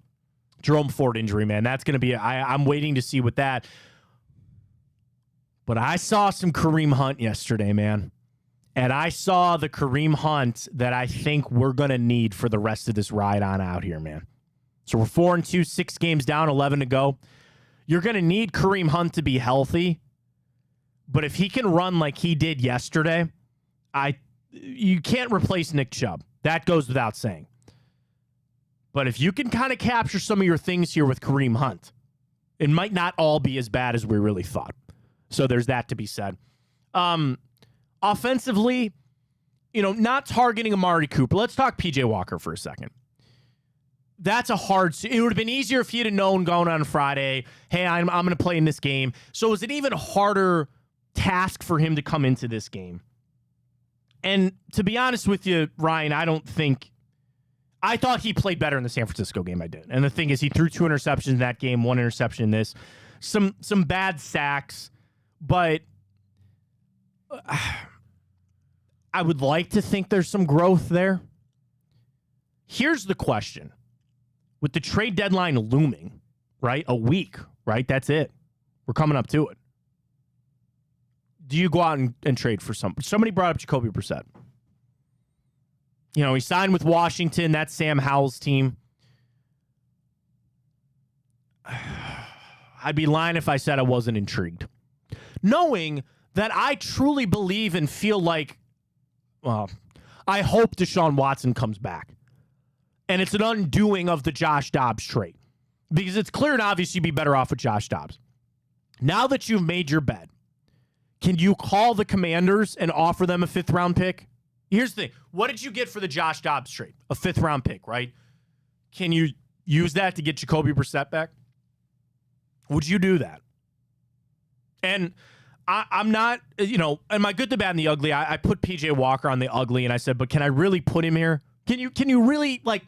S1: Jerome Ford injury, man. That's going to be, I'm waiting to see what that. But I saw some Kareem Hunt yesterday, man. And I saw the Kareem Hunt that I think we're going to need for the rest of this ride on out here, man. So we're 4-2, 6 games down, 11 to go. You're going to need Kareem Hunt to be healthy. But if he can run like he did yesterday, you can't replace Nick Chubb. That goes without saying. But if you can kind of capture some of your things here with Kareem Hunt, it might not all be as bad as we really thought. So there's that to be said. Offensively, not targeting Amari Cooper. Let's talk PJ Walker for a second. That's it would have been easier if he had known going on Friday, hey, I'm going to play in this game. So is it even harder task for him to come into this game? And to be honest with you, Ryan, I thought he played better in the San Francisco game. I did. And the thing is, he threw 2 interceptions in that game, 1 interception in this. Some bad sacks, but I would like to think there's some growth there. Here's the question. With the trade deadline looming, right? A week, right? That's it. We're coming up to it. Do you go out and trade for somebody brought up Jacoby Brissett. You know, he signed with Washington. That's Sam Howell's team. I'd be lying if I said I wasn't intrigued. Knowing that I truly believe and feel like, well, I hope Deshaun Watson comes back. And it's an undoing of the Josh Dobbs trade. Because it's clear and obvious you'd be better off with Josh Dobbs. Now that you've made your bet, can you call the Commanders and offer them a 5th-round pick? Here's the thing. What did you get for the Josh Dobbs trade? A 5th-round pick, right? Can you use that to get Jacoby Brissett back? Would you do that? And I'm not, you know, in my good, the bad, and the ugly, I put P.J. Walker on the ugly, and I said, but can I really put him here? Can you really, like,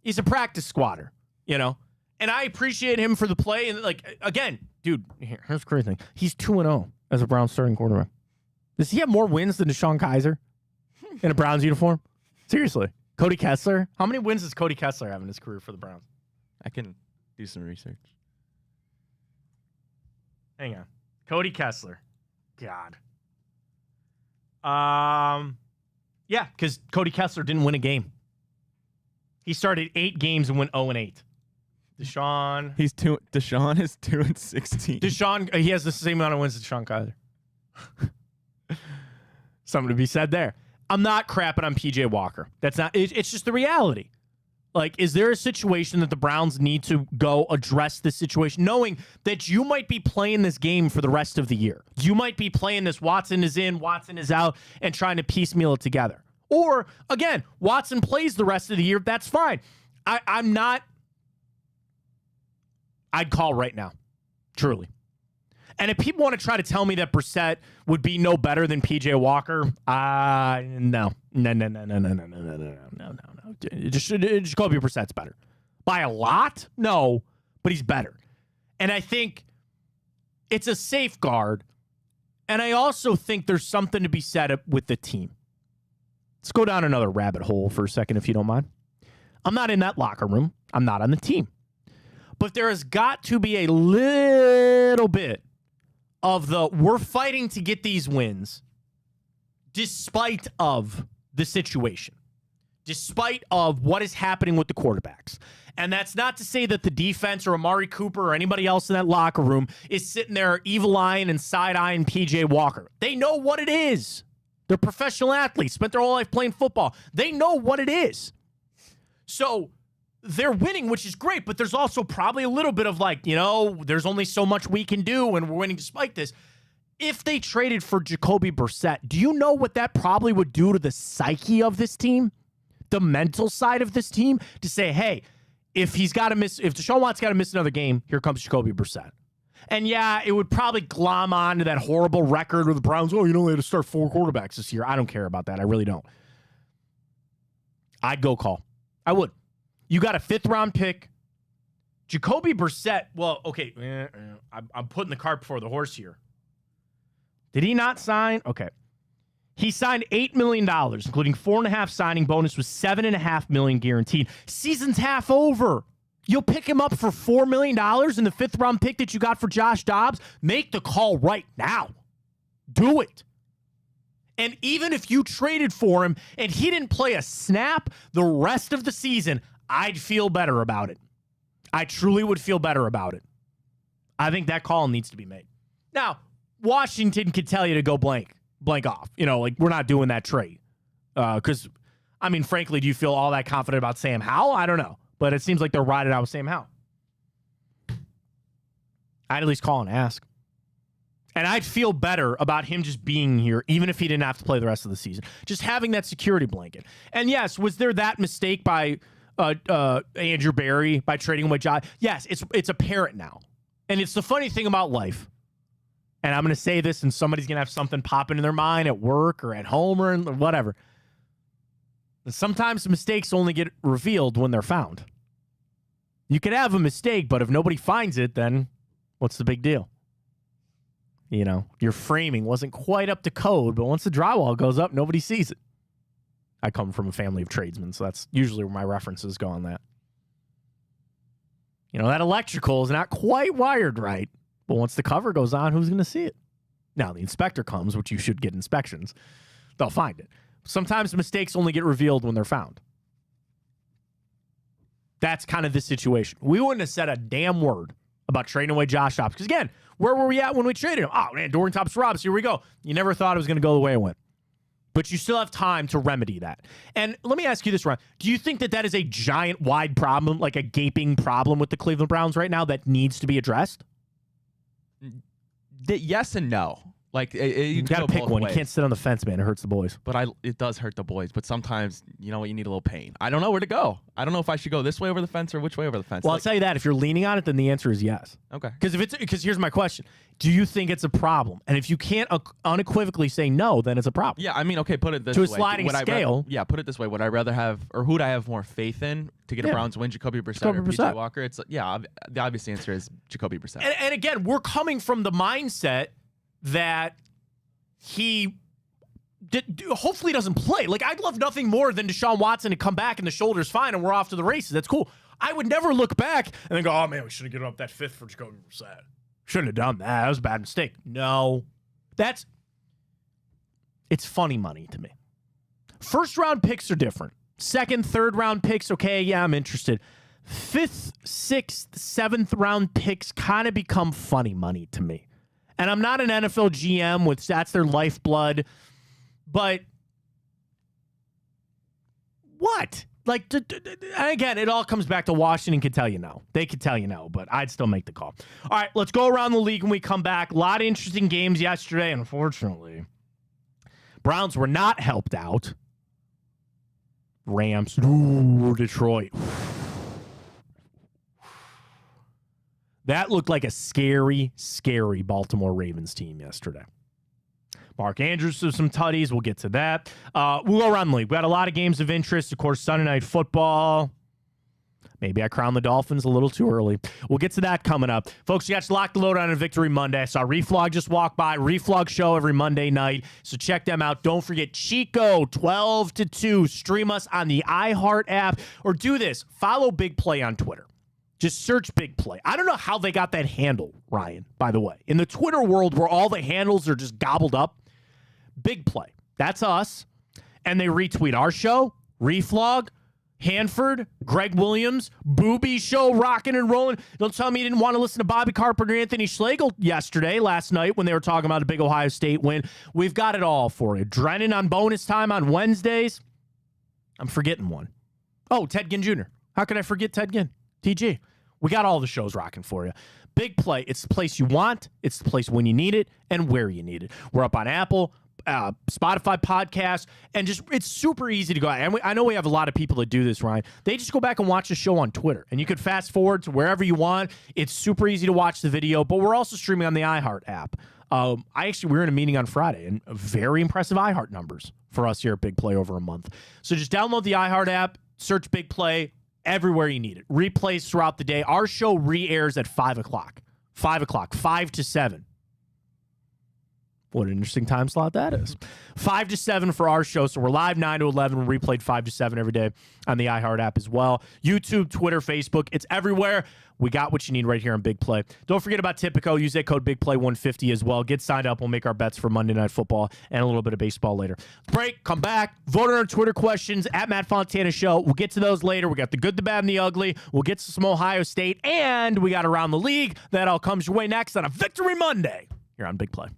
S1: he's a practice squatter, you know? And I appreciate him for the play. And, like, again, dude, here's the crazy thing. He's 2-0 as a Browns starting quarterback. Does he have more wins than Deshaun Kaiser in a Browns uniform? Seriously. Cody Kessler? How many wins does Cody Kessler have in his career for the Browns?
S2: I can do some research.
S1: Hang on. Cody Kessler. God. Yeah, because Cody Kessler didn't win a game. He started 8 games and went 0-8. Deshaun is
S2: 2-16.
S1: Deshaun, he has the same amount of wins as Deshaun Kaiser. Something to be said there. I'm not crapping on PJ Walker. That's not. It's just the reality. Like, is there a situation that the Browns need to go address this situation, knowing that you might be playing this game for the rest of the year? You might be playing this Watson is in, Watson is out, and trying to piecemeal it together. Or, again, Watson plays the rest of the year. That's fine. I'm not. I'd call right now. Truly. And if people want to try to tell me that Brissett would be no better than PJ Walker, no. Jacoby Brissett's better. By a lot? No, but he's better. And I think it's a safeguard. And I also think there's something to be said with the team. Let's go down another rabbit hole for a second, if you don't mind. I'm not in that locker room. I'm not on the team. But there has got to be a little bit of the we're fighting to get these wins despite of the situation, despite of what is happening with the quarterbacks. And that's not to say that the defense or Amari Cooper or anybody else in that locker room is sitting there evil-eyeing and side-eyeing P.J. Walker. They know what it is. They're professional athletes, spent their whole life playing football. They know what it is. So they're winning, which is great, but there's also probably a little bit of like, you know, there's only so much we can do and we're winning despite this. If they traded for Jacoby Brissett, do you know what that probably would do to the psyche of this team? The mental side of this team? To say, hey, if Deshaun Watson's got to miss another game, here comes Jacoby Brissett. And yeah, it would probably glom on to that horrible record with the Browns. Oh, you know, they had to start 4 quarterbacks this year. I don't care about that. I really don't. I'd go call. I would. You got a 5th-round pick. Jacoby Brissett, well, okay, I'm putting the cart before the horse here. Did he not sign? Okay. He signed $8 million, including $4.5 million signing bonus with $7.5 million guaranteed. Season's half over. You'll pick him up for $4 million in the 5th-round pick that you got for Josh Dobbs? Make the call right now. Do it. And even if you traded for him and he didn't play a snap the rest of the season, I'd feel better about it. I truly would feel better about it. I think that call needs to be made. Now, Washington could tell you to go blank off. You know, like, we're not doing that trade. Because, I mean, frankly, do you feel all that confident about Sam Howell? I don't know. But it seems like they're riding out with Sam Howell. I'd at least call and ask. And I'd feel better about him just being here, even if he didn't have to play the rest of the season. Just having that security blanket. And yes, was there that mistake by Andrew Berry by trading away Josh? Yes, it's apparent now. And it's the funny thing about life. and I'm going to say this and somebody's going to have something pop into their mind at work or at home or whatever. Sometimes mistakes only get revealed when they're found. You could have a mistake, but if nobody finds it, then what's the big deal? You know, your framing wasn't quite up to code, but once the drywall goes up, nobody sees it. I come from a family of tradesmen, so that's usually where my references go on that. You know, that electrical is not quite wired right, but once the cover goes on, who's going to see it? Now, the inspector comes, which you should get inspections. They'll find it. Sometimes mistakes only get revealed when they're found. That's kind of the situation. We wouldn't have said a damn word about trading away Josh Dobbs. Because, again, where were we at when we traded him? Oh, man, Dorian Thompson-Robinson, here we go. You never thought it was going to go the way it went. But you still have time to remedy that. And let me ask you this, Ron. Do you think that that is a giant, wide problem, like a gaping problem with the Cleveland Browns right now that needs to be addressed?
S2: Yes and no. Like
S1: you got to pick one.
S2: Ways.
S1: You can't sit on the fence, man. It hurts the boys.
S2: But it does hurt the boys. But sometimes, you know what, you need a little pain. I don't know where to go. I don't know if I should go this way over the fence or which way over the fence.
S1: Well, I'll tell you that. If you're leaning on it, then the answer is yes.
S2: Okay.
S1: Because here's my question. Do you think it's a problem? And if you can't unequivocally say no, then it's a problem.
S2: Yeah, I mean, okay, put it this way.
S1: To a sliding scale.
S2: Put it this way. Would I rather have, or who would I have more faith in to get a Browns win, Jacoby Brissett or PJ Walker? It's the obvious answer is Jacoby Brissett.
S1: And again, we're coming from the mindset that he hopefully doesn't play. Like, I'd love nothing more than Deshaun Watson to come back and the shoulder's fine and we're off to the races. That's cool. I would never look back and then go, oh, man, we should have given up that fifth for Jacoby Brissett. Shouldn't have done that. That was a bad mistake. No. It's funny money to me. First-round picks are different. Second, third-round picks, okay, yeah, I'm interested. Fifth, sixth, seventh-round picks kind of become funny money to me. And I'm not an NFL GM, which that's their lifeblood. But what? Like, again, it all comes back to Washington can tell you no. They could tell you no, but I'd still make the call. All right, let's go around the league when we come back. A lot of interesting games yesterday, unfortunately. Browns were not helped out. Rams. Ooh, Detroit. That looked like a scary, scary Baltimore Ravens team yesterday. Mark Andrews with some tutties. We'll get to that. We'll go around the league. We got a lot of games of interest. Of course, Sunday Night Football. Maybe I crowned the Dolphins a little too early. We'll get to that coming up. Folks, you got to lock the load on a Victory Monday. I saw Reflog just walk by. Reflog show every Monday night. So check them out. Don't forget Chico, 12 to 2. Stream us on the iHeart app. Or do this. Follow Big Play on Twitter. Just search Big Play. I don't know how they got that handle, Ryan, by the way. In the Twitter world where all the handles are just gobbled up, Big Play. That's us. And they retweet our show, Reflog, Hanford, Greg Williams, Booby Show, rocking and rolling. Don't tell me you didn't want to listen to Bobby Carpenter and Anthony Schlegel last night when they were talking about a big Ohio State win. We've got it all for you. Drennan on bonus time on Wednesdays. I'm forgetting one. Oh, Ted Ginn Jr. How could I forget Ted Ginn? TG. We got all the shows rocking for you. Big Play. It's the place you want. It's the place when you need it and where you need it. We're up on Apple, Spotify podcast, and just it's super easy to go out. And I know we have a lot of people that do this, Ryan. They just go back and watch the show on Twitter, and you can fast forward to wherever you want. It's super easy to watch the video, but we're also streaming on the iHeart app. We were in a meeting on Friday, and very impressive iHeart numbers for us here at Big Play over a month. So just download the iHeart app, search Big Play everywhere you need it. Replays throughout the day. Our show re-airs at 5 o'clock. 5 to 7. What an interesting time slot that is. 5 to 7 for our show. So we're live 9 to 11. We're replayed 5 to 7 every day on the iHeart app as well. YouTube, Twitter, Facebook. It's everywhere. We got what you need right here on Big Play. Don't forget about Tipico. Use that code BigPlay150 as well. Get signed up. We'll make our bets for Monday Night Football and a little bit of baseball later. Break. Come back. Vote on our Twitter questions at Matt Fontana Show. We'll get to those later. We got the good, the bad, and the ugly. We'll get to some Ohio State. And we got Around the League. That all comes your way next on a Victory Monday here on Big Play.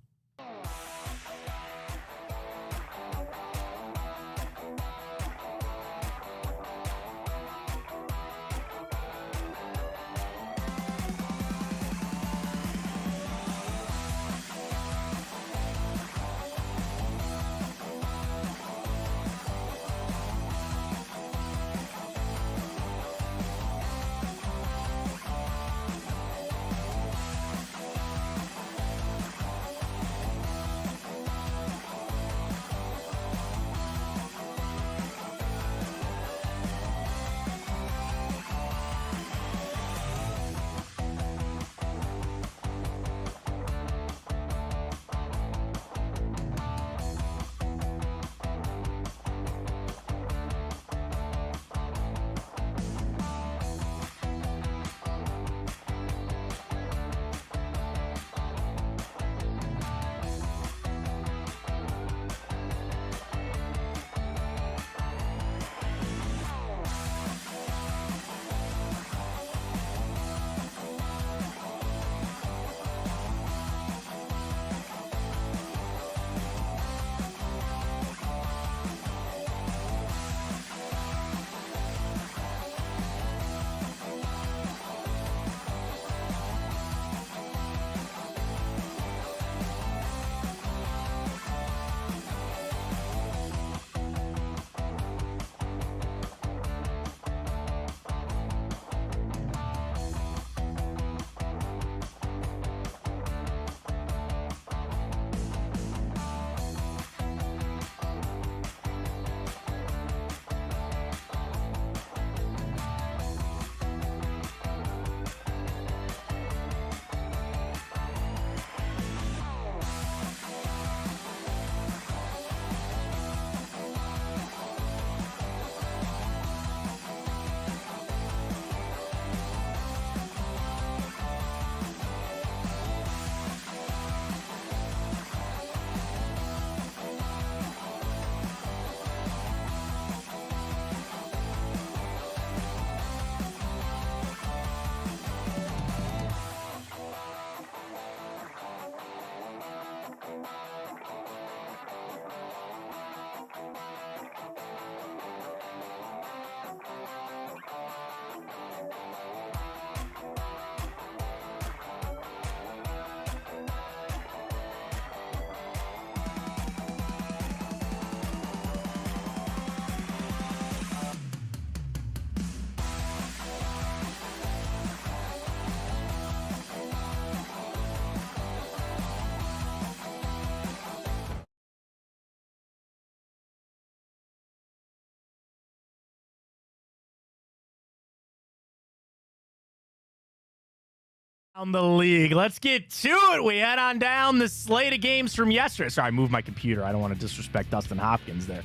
S1: On the league. Let's get to it. We head on down the slate of games from yesterday. Sorry, I moved my computer. I don't want to disrespect Dustin Hopkins there.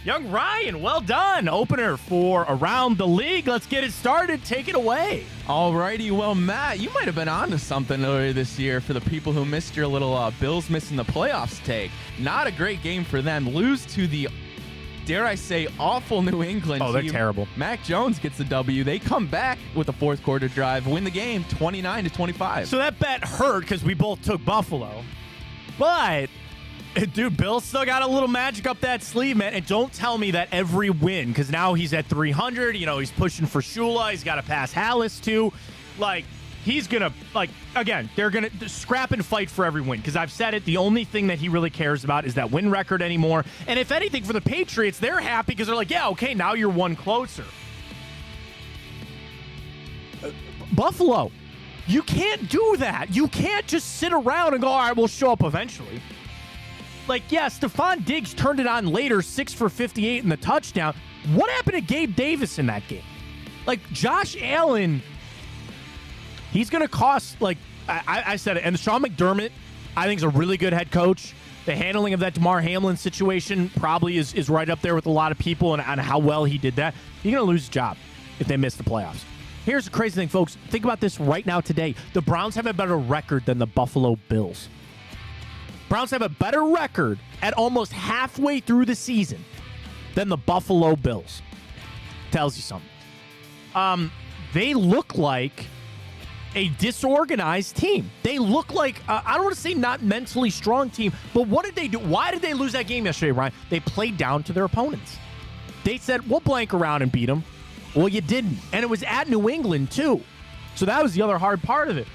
S1: Young Ryan, well done. Opener for Around the League. Let's get it started. Take it away.
S2: Alrighty, well, Matt, you might have been onto something earlier this year for the people who missed your little Bills missing the playoffs take. Not a great game for them. Lose to the, dare I say, awful New England
S1: Oh, they're
S2: team.
S1: terrible.
S2: Mac Jones gets the W. They come back with a fourth quarter drive, win the game 29-25.
S1: So that bet hurt because we both took Buffalo. But, dude, Bill still got a little magic up that sleeve, man. And don't tell me that every win, because now he's at 300. You know, he's pushing for Shula. He's got to pass Hallis, too. Like, he's going to, like, again, they're going to scrap and fight for every win. Because I've said it, the only thing that he really cares about is that win record anymore. And if anything, for the Patriots, they're happy because they're like, yeah, okay, now you're one closer. Buffalo, you can't do that. You can't just sit around and go, all right, we'll show up eventually. Like, yeah, Stephon Diggs turned it on later, 6 for 58 in the touchdown. What happened to Gabe Davis in that game? Like, Josh Allen, he's going to cost, like, I said it. And Sean McDermott, I think, is a really good head coach. The handling of that DeMar Hamlin situation probably is right up there with a lot of people and on how well he did that. He's going to lose his job if they miss the playoffs. Here's the crazy thing, folks. Think about this right now today. The Browns have a better record than the Buffalo Bills. Browns have a better record at almost halfway through the season than the Buffalo Bills. Tells you something. They look like a disorganized team. They look like, I don't want to say not mentally strong team, but what did they do? Why did they lose that game yesterday, Ryan? They played down to their opponents. They said, we'll blank around and beat them. Well, you didn't. And it was at New England, too. So that was the other hard part of it.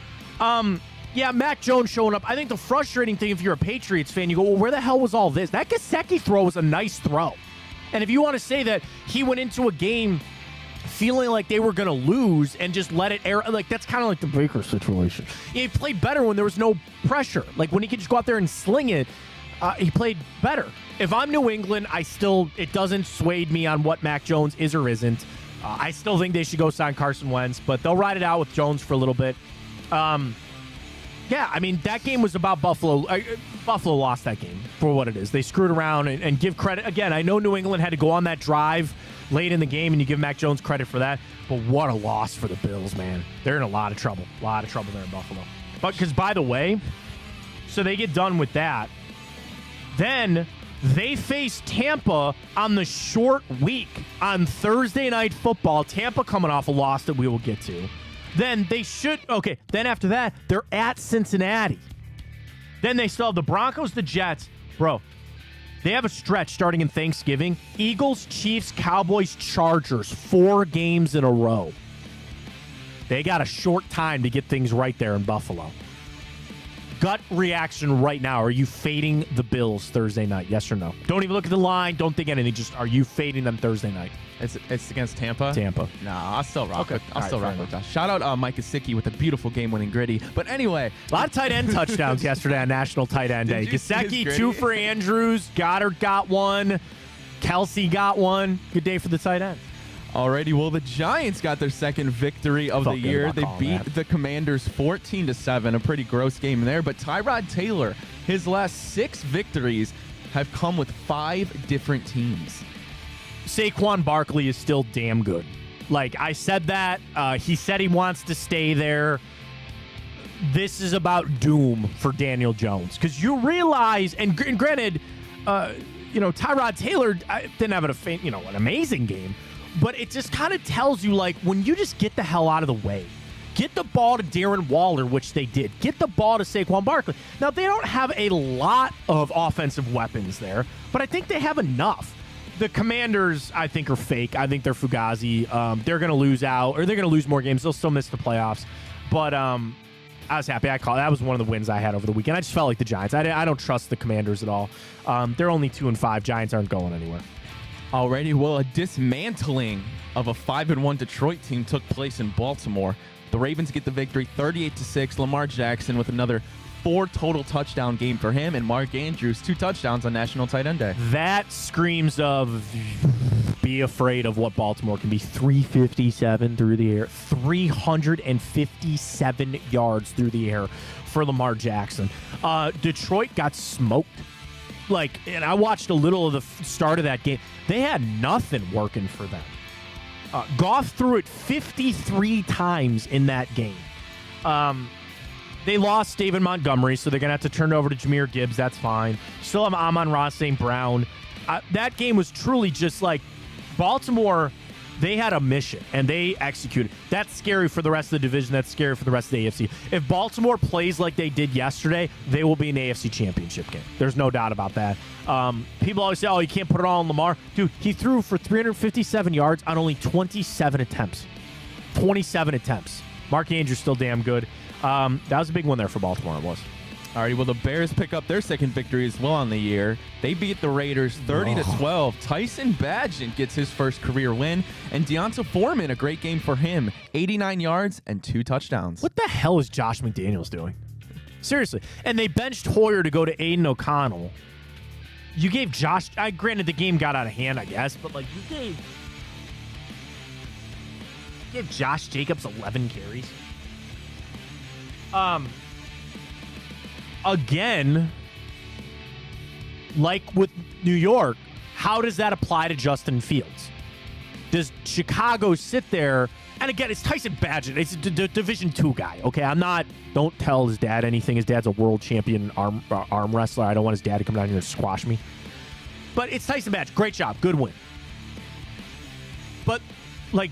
S1: Yeah, Mac Jones showing up. I think the frustrating thing, if you're a Patriots fan, you go, well, where the hell was all this? That Gesicki throw was a nice throw. And if you want to say that he went into a game feeling like they were going to lose and just let it air, like that's kind of like the Baker situation. He played better when there was no pressure. Like when he could just go out there and sling it, he played better. If I'm New England, it doesn't sway me on what Mac Jones is or isn't. I still think they should go sign Carson Wentz, but they'll ride it out with Jones for a little bit. Yeah, I mean, that game was about Buffalo. Buffalo lost that game for what it is. They screwed around and give credit. Again, I know New England had to go on that drive late in the game, and you give Mac Jones credit for that. But what a loss for the Bills, man. They're in a lot of trouble. A lot of trouble there in Buffalo. But because, by the way, so they get done with that. Then they face Tampa on the short week on Thursday Night Football. Tampa coming off a loss that we will get to. Then then after that, they're at Cincinnati. Then they still have the Broncos, the Jets. Bro, they have a stretch starting in Thanksgiving. Eagles, Chiefs, Cowboys, Chargers. 4 games in a row. They got a short time to get things right there in Buffalo. Gut reaction right now. Are you fading the Bills Thursday night? Yes or no? Don't even look at the line. Don't think anything. Just are you fading them Thursday night?
S2: It's against Tampa?
S1: Tampa.
S2: Nah, I'll still rock with that. Shout out Mike Gesicki with a beautiful game-winning gritty. But anyway.
S1: A lot of tight end touchdowns yesterday on National Tight End Day. Gesicki, 2 for Andrews. Goddard got 1. Kelsey got 1. Good day for the tight end.
S2: Alrighty, well, the Giants got their second victory of the year. They beat the Commanders 14-7, a pretty gross game there. But Tyrod Taylor, his last 6 victories have come with 5 different teams.
S1: Saquon Barkley is still damn good. Like, I said that. He said he wants to stay there. This is about doom for Daniel Jones. Because you realize, and granted, Tyrod Taylor didn't have an amazing game. But it just kind of tells you, like, when you just get the hell out of the way, get the ball to Darren Waller, which they did. Get the ball to Saquon Barkley. Now, they don't have a lot of offensive weapons there, but I think they have enough. The Commanders, I think, are fake. I think they're Fugazi. They're going to lose out, or they're going to lose more games. They'll still miss the playoffs. But I was happy. That was one of the wins I had over the weekend. I just felt like the Giants. I don't trust the Commanders at all. They're only 2-5. Giants aren't going anywhere.
S2: Alrighty, well, a dismantling of a 5-1 Detroit team took place in Baltimore. The Ravens get the victory 38-6. Lamar Jackson with another 4 total touchdown game for him, and Mark Andrews 2 touchdowns on National Tight End Day.
S1: That screams of be afraid of what Baltimore can be. 357 through the air. 357 yards through the air for Lamar Jackson. Detroit got smoked. And I watched a little of the start of that game. They had nothing working for them. Goff threw it 53 times in that game. They lost David Montgomery, so they're going to have to turn it over to Jahmyr Gibbs. That's fine. Still have Amon-Ra St. Brown. That game was truly just like Baltimore. They had a mission, and they executed. That's scary for the rest of the division. That's scary for the rest of the AFC. If Baltimore plays like they did yesterday, they will be an AFC championship game. There's no doubt about that. People always say, oh, you can't put it all on Lamar. Dude, he threw for 357 yards on only 27 attempts. 27 attempts. Mark Andrews still damn good. That was a big one there for Baltimore, it was.
S2: Alrighty, well, the Bears pick up their second victory as well on the year. They beat the Raiders 30-12. Tyson Bagent gets his first career win, and Deonta Foreman, a great game for him. 89 yards and 2 touchdowns.
S1: What the hell is Josh McDaniels doing? Seriously. And they benched Hoyer to go to Aiden O'Connell. You gave Josh... granted, the game got out of hand, I guess, but, you gave Josh Jacobs 11 carries. Again, like with New York, how does that apply to Justin Fields? Does Chicago sit there? And again, it's Tyson Bagent. It's a Division II guy, okay? Don't tell his dad anything. His dad's a world champion arm wrestler. I don't want his dad to come down here and squash me. But it's Tyson Bagent. Great job. Good win. But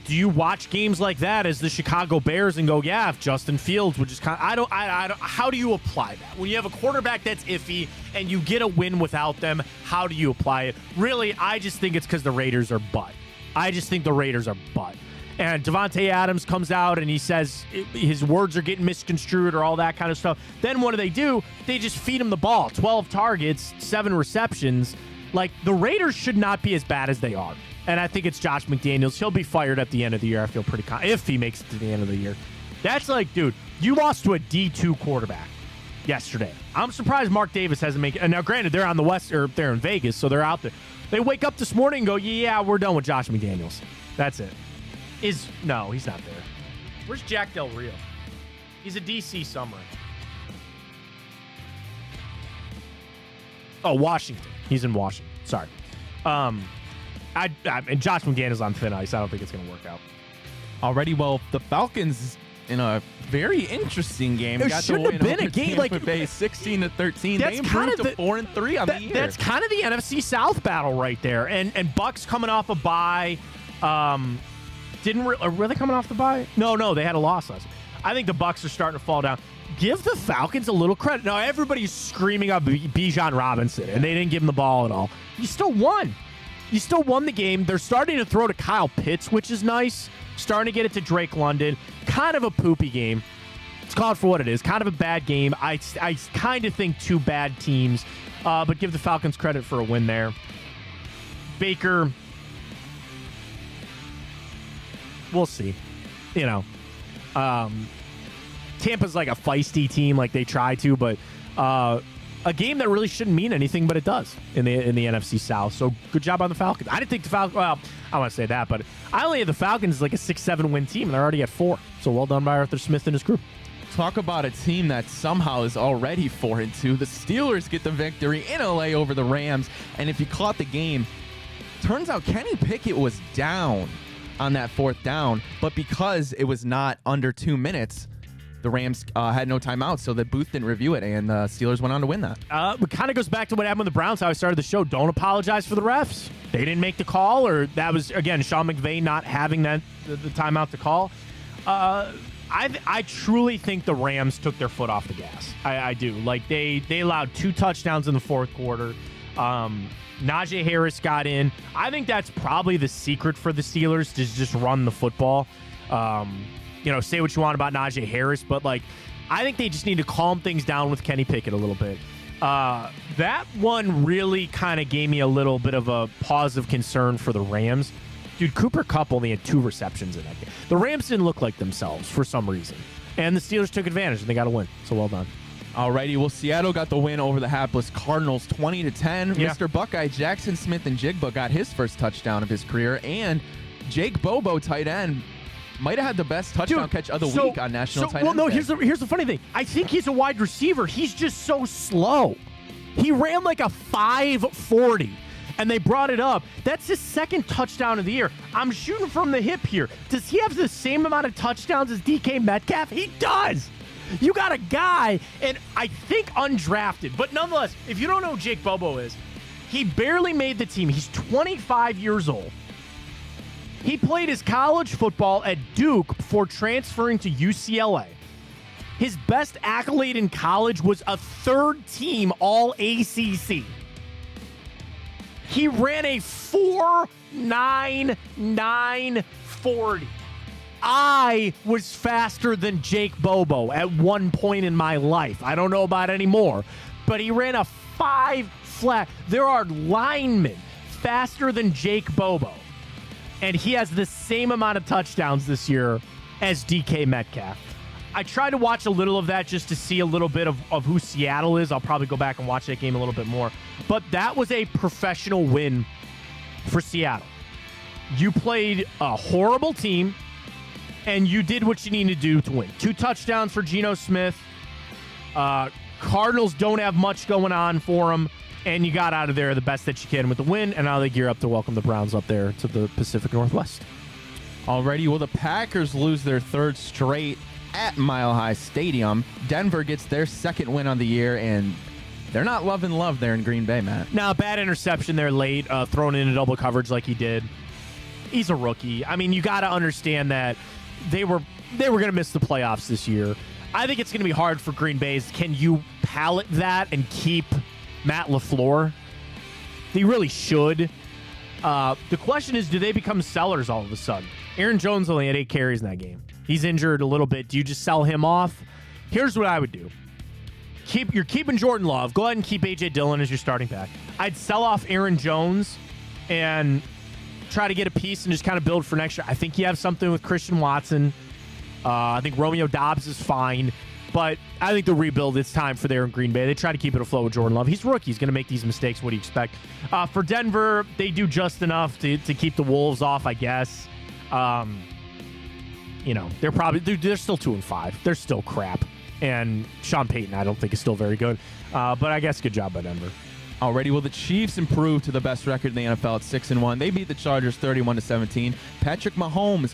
S1: do you watch games like that as the Chicago Bears and go, yeah, if Justin Fields would just I don't, how do you apply that? When you have a quarterback that's iffy and you get a win without them, how do you apply it? Really, I just think it's because the Raiders are butt. I just think the Raiders are butt. And Devontae Adams comes out and he says his words are getting misconstrued or all that kind of stuff. Then what do? They just feed him the ball. 12 targets, 7 receptions. The Raiders should not be as bad as they are. And I think it's Josh McDaniels. He'll be fired at the end of the year. I feel pretty confident if he makes it to the end of the year. That's dude, you lost to a D2 quarterback yesterday. I'm surprised Mark Davis hasn't made it. And now, granted, they're on the West, or they're in Vegas, so they're out there. They wake up this morning and go, yeah, we're done with Josh McDaniels. That's it. No, he's not there. Where's Jack Del Rio? He's a DC somewhere. Oh, Washington. He's in Washington. Sorry. And Josh McDaniels on thin ice. I don't think it's going to work out.
S2: Already, well, the Falcons in a very interesting game.
S1: It shouldn't have been a game
S2: 16-13. They improved to 4-3 on the year.
S1: That's kind of the NFC South battle right there. And Bucks coming off a bye. Were they coming off the bye? No, they had a loss last. I think the Bucks are starting to fall down. Give the Falcons a little credit. Now everybody's screaming up Bijan Robinson, and they didn't give him the ball at all. You still won. You still won the game. They're starting to throw to Kyle Pitts, which is nice. Starting to get it to Drake London. Kind of a poopy game. It's called for what it is. Kind of a bad game. I kind of think 2 bad teams, but give the Falcons credit for a win there. Baker, we'll see. Tampa's like a feisty team, like they try to, but a game that really shouldn't mean anything, but it does in the NFC South. So good job on the Falcons. I didn't think the Falcons, well, I want to say that, but I only had the Falcons as like a 6-7 win team, and they're already at 4. So well done by Arthur Smith and his crew.
S2: Talk about a team that somehow is already 4-2. The Steelers get the victory in LA over the Rams, and if you caught the game, turns out Kenny Pickett was down on that 4th down, but because it was not under 2 minutes, the Rams had no timeout, so the booth didn't review it, and the Steelers went on to win that.
S1: It kind of goes back to what happened with the Browns, how I started the show. Don't apologize for the refs. They didn't make the call, or that was, again, Sean McVay not having the timeout to call. I truly think the Rams took their foot off the gas. I do. They allowed 2 touchdowns in the 4th quarter. Najee Harris got in. I think that's probably the secret for the Steelers, to just run the football. Say what you want about Najee Harris, but I think they just need to calm things down with Kenny Pickett a little bit. That one really kind of gave me a little bit of a pause of concern for the Rams. Dude, Cooper Kupp only had 2 receptions in that game. The Rams didn't look like themselves for some reason, and the Steelers took advantage, and they got a win. So well done.
S2: Alrighty, well, Seattle got the win over the hapless Cardinals 20-10.
S1: Yeah.
S2: Mr. Buckeye Jackson Smith-Njigba got his first touchdown of his career, and Jake Bobo, tight end, might have had the best touchdown catch of the week on National Tight End.
S1: Well, no,
S2: Day.
S1: here's the funny thing. I think he's a wide receiver. He's just so slow. He ran like a 5.40, and they brought it up. That's his second touchdown of the year. I'm shooting from the hip here. Does he have the same amount of touchdowns as DK Metcalf? He does. You got a guy, and I think undrafted, but nonetheless, if you don't know who Jake Bobo is, he barely made the team. He's 25 years old. He played his college football at Duke before transferring to UCLA. His best accolade in college was a third-team All-ACC. He ran a 4.9940. I was faster than Jake Bobo at one point in my life. I don't know about anymore, but he ran a 5 flat. There are linemen faster than Jake Bobo, and he has the same amount of touchdowns this year as DK Metcalf. I tried to watch a little of that just to see a little bit of who Seattle is. I'll probably go back and watch that game a little bit more. But that was a professional win for Seattle. You played a horrible team, and you did what you needed to do to win. 2 touchdowns for Geno Smith. Cardinals don't have much going on for them, and you got out of there the best that you can with the win, and now they gear up to welcome the Browns up there to the Pacific Northwest.
S2: Alrighty, well, the Packers lose their third straight at Mile High Stadium. Denver gets their second win on the year, and they're not loving love there in Green Bay, Matt.
S1: Now, bad interception there late, thrown into double coverage like he did. He's a rookie. I mean, you got to understand that they were going to miss the playoffs this year. I think it's going to be hard for Green Bay. Can you palate that and keep Matt LaFleur? They really should. The question is, do they become sellers all of a sudden? Aaron Jones only had 8 carries in that game. He's injured a little bit. Do you just sell him off? Here's what I would do. You're keeping Jordan Love. Go ahead and keep A.J. Dillon as your starting back. I'd sell off Aaron Jones and try to get a piece and just kind of build for next year. I think you have something with Christian Watson. I think Romeo Doubs is fine. But I think the rebuild, it's time for there in Green Bay. They try to keep it afloat with Jordan Love. He's a rookie. He's going to make these mistakes. What do you expect? For Denver, they do just enough to keep the Wolves off, I guess. They're still 2-5. They're still crap. And Sean Payton, I don't think, is still very good. But I guess good job by Denver.
S2: Alrighty, well, the Chiefs improved to the best record in the NFL at 6-1. They beat the Chargers 31-17. Patrick Mahomes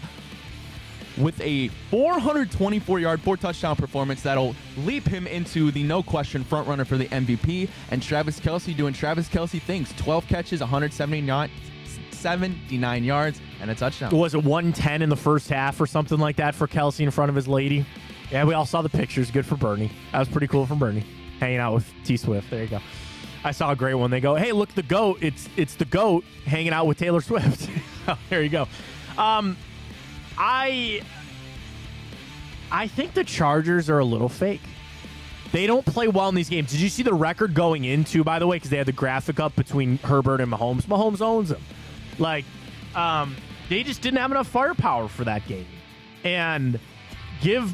S2: with a 424-yard, 4-touchdown performance that'll leap him into the no-question frontrunner for the MVP. And Travis Kelce doing Travis Kelce things. 12 catches, 179 yards, and a touchdown.
S1: Was it 110 in the first half or something like that for Kelce in front of his lady? Yeah, we all saw the pictures. Good for Bernie. That was pretty cool from Bernie. Hanging out with T Swift. There you go. I saw a great one. They go, hey, look, the GOAT. It's the GOAT hanging out with Taylor Swift. There you go. I think the Chargers are a little fake. They don't play well in these games. Did you see the record going into, by the way, because they had the graphic up between Herbert and Mahomes? Mahomes owns them. They just didn't have enough firepower for that game. And they're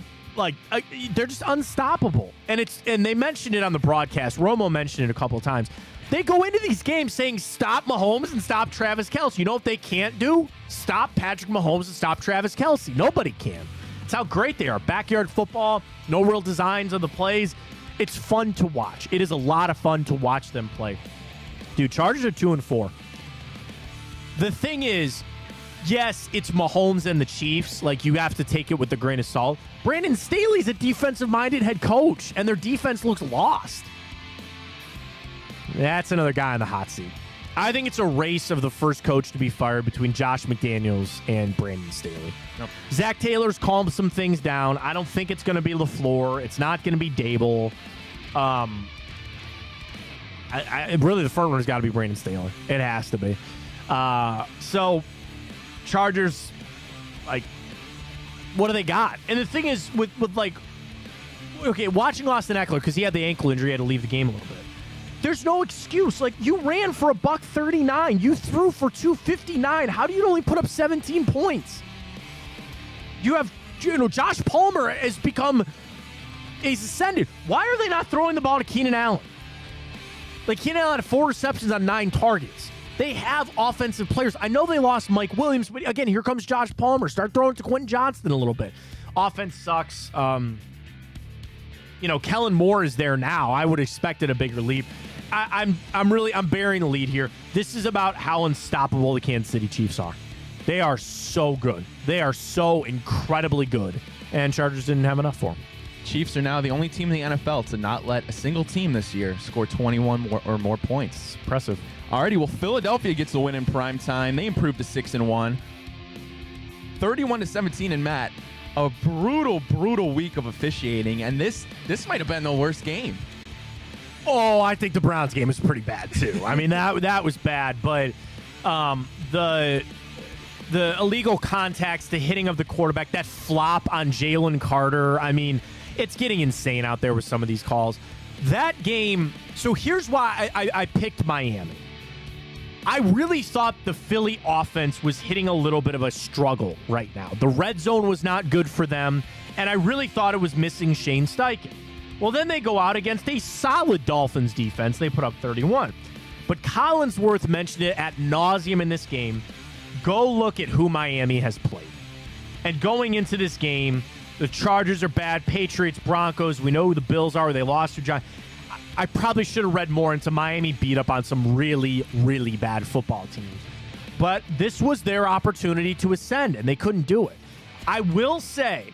S1: just unstoppable. And they mentioned it on the broadcast. Romo mentioned it a couple of times. They go into these games saying stop Mahomes and stop Travis Kelce. You know what they can't do? Stop Patrick Mahomes and stop Travis Kelce. Nobody can. It's how great they are. Backyard football, no real designs on the plays. It's fun to watch. It is a lot of fun to watch them play. Dude, Chargers are 2-4. The thing is, yes, it's Mahomes and the Chiefs. You have to take it with a grain of salt. Brandon Staley's a defensive-minded head coach, and their defense looks lost. That's another guy on the hot seat. I think it's a race of the first coach to be fired between Josh McDaniels and Brandon Staley.
S2: Nope.
S1: Zach Taylor's calmed some things down. I don't think it's going to be LaFleur. It's not going to be Dable. Really, the front runner's got to be Brandon Staley. It has to be. So, Chargers, what do they got? And the thing is, with watching Austin Eckler, because he had the ankle injury, he had to leave the game a little bit. There's no excuse. You ran for $139. You threw for $259. How do you only put up 17 points? You have, Josh Palmer has become He's ascended. Why are they not throwing the ball to Keenan Allen? Like, Keenan Allen had 4 receptions on 9 targets. They have offensive players. I know they lost Mike Williams, but again, here comes Josh Palmer. Start throwing to Quentin Johnston a little bit. Offense sucks. Kellen Moore is there now. I would have expected a bigger lead. I'm burying the lead here. This is about how unstoppable the Kansas City Chiefs are. They are so good. They are so incredibly good. And Chargers didn't have enough for them.
S2: Chiefs are now the only team in the NFL to not let a single team this year score 21 or more points.
S1: Impressive.
S2: Alrighty, well, Philadelphia gets the win in prime time. They improved to 6-1. 31-17, and Matt, a brutal week of officiating, and this might have been the worst game.
S1: Oh, I think the Browns game was pretty bad too. I mean, that was bad, but the illegal contacts, the hitting of the quarterback, that flop on Jalen Carter. I mean, it's getting insane out there with some of these calls. That game, so here's why I picked Miami. I really thought the Philly offense was hitting a little bit of a struggle right now. The red zone was not good for them, and I really thought it was missing Shane Steichen. Well, then they go out against a solid Dolphins defense. They put up 31. But Collinsworth mentioned it ad nauseum in this game. Go look at who Miami has played. And going into this game, the Chargers are bad, Patriots, Broncos, we know who the Bills are, they lost to John. I probably should have read more into Miami beat up on some really, really bad football teams. But this was their opportunity to ascend, and they couldn't do it. I will say,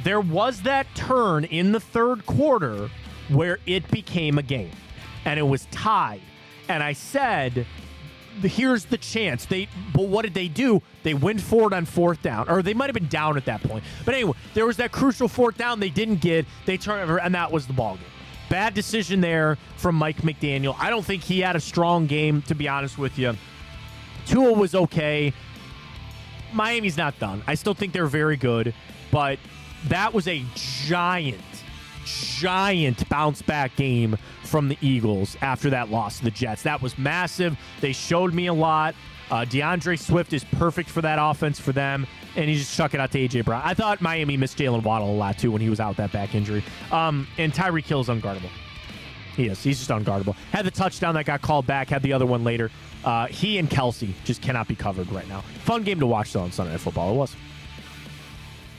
S1: there was that turn in the third quarter where it became a game, and it was tied. And I said, here's the chance. But what did they do? They went forward on 4th down, or they might have been down at that point. But anyway, there was that crucial 4th down they didn't get. They turned over, and that was the ball game. Bad decision there from Mike McDaniel. I don't think he had a strong game, to be honest with you. Tua was okay. Miami's not done. I still think they're very good, but that was a giant bounce-back game from the Eagles after that loss to the Jets. That was massive. They showed me a lot. DeAndre Swift is perfect for that offense for them, and he just chuck it out to A.J. Brown. I thought Miami missed Jalen Waddle a lot, too, when he was out with that back injury. And Tyreek Hill is unguardable. He is. He's just unguardable. Had the touchdown that got called back, had the other one later. He and Kelsey just cannot be covered right now. Fun game to watch, though, on Sunday Night Football. It was.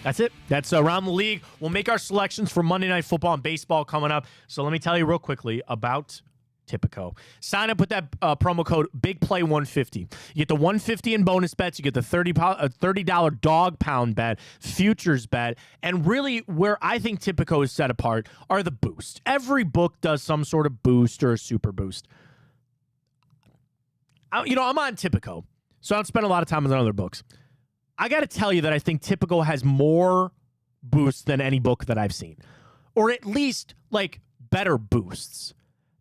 S1: That's it. That's around the league. We'll make our selections for Monday Night Football and baseball coming up. So let me tell you real quickly about Tipico. Sign up with that promo code BIGPLAY150. You get the $150 in bonus bets. You get the $30 dog pound bet, futures bet, and really where I think Tipico is set apart are the boosts. Every book does some sort of boost or a super boost. I'm on Tipico, so I don't spend a lot of time on other books. I got to tell you that I think Tipico has more boosts than any book that I've seen, or at least like better boosts.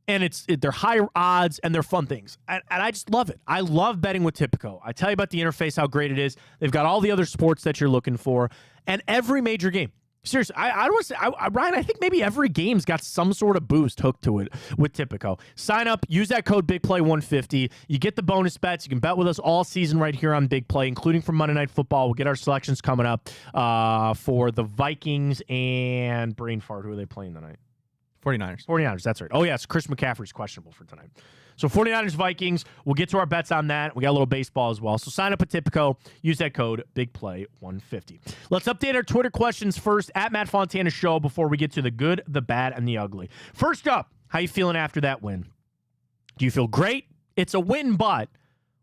S1: And they're higher odds and they're fun things. And I just love it. I love betting with Tipico. I tell you about the interface, how great it is. They've got all the other sports that you're looking for. And every major game. Seriously, I don't want to say, Ryan, I think maybe every game's got some sort of boost hooked to it with Tipico. Sign up, use that code BIGPLAY150. You get the bonus bets. You can bet with us all season right here on Big Play, including for Monday Night Football. We'll get our selections coming up for the Vikings and brain fart. Who are they playing tonight? 49ers, that's right. Oh, yes, Chris McCaffrey's questionable for tonight. So 49ers, Vikings, we'll get to our bets on that. We got a little baseball as well. So sign up at Tipico. Use that code BIGPLAY150. Let's update our Twitter questions first at Matt Fontana Show before we get to the good, the bad, and the ugly. First up, how you feeling after that win? Do you feel great? It's a win, but,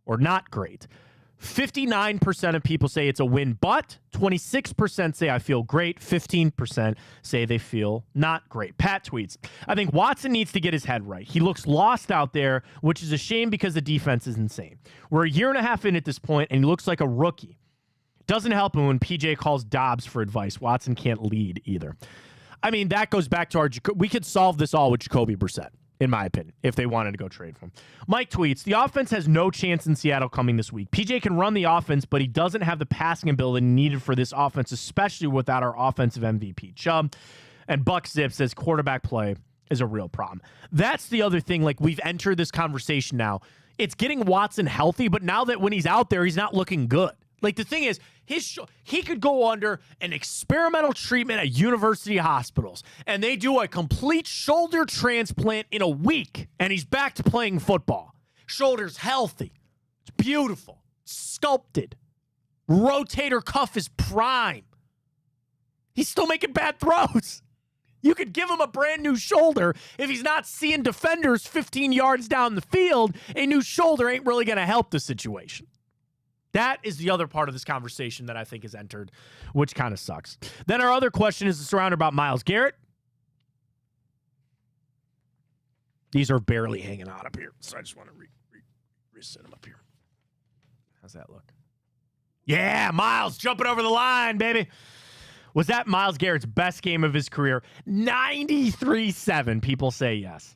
S1: or not great? 59% of people say it's a win, but 26% say I feel great. 15% say they feel not great. Pat tweets, I think Watson needs to get his head right. He looks lost out there, which is a shame because the defense is insane. We're a year and a half in at this point, and he looks like a rookie. Doesn't help him when PJ calls Dobbs for advice. Watson can't lead either. I mean, that goes back to we could solve this all with Jacoby Brissett, in my opinion, if they wanted to go trade for him. Mike tweets, the offense has no chance in Seattle coming this week. PJ can run the offense, but he doesn't have the passing ability needed for this offense, especially without our offensive MVP, Chubb. And Buck Zip says quarterback play is a real problem. That's the other thing. Like, we've entered this conversation now. It's getting Watson healthy, but now that when he's out there, he's not looking good. Like, the thing is, he could go under an experimental treatment at university hospitals, and they do a complete shoulder transplant in a week, and he's back to playing football. Shoulder's healthy. It's beautiful. Sculpted. Rotator cuff is prime. He's still making bad throws. You could give him a brand new shoulder. If he's not seeing defenders 15 yards down the field, a new shoulder ain't really going to help the situation. That is the other part of this conversation that I think is entered, which kind of sucks. Then our other question is surrounded about Myles Garrett. These are barely hanging out up here, so I just want to reset them up here. How's that look? Yeah, Myles jumping over the line, baby. Was that Myles Garrett's best game of his career? 93-7. People say yes.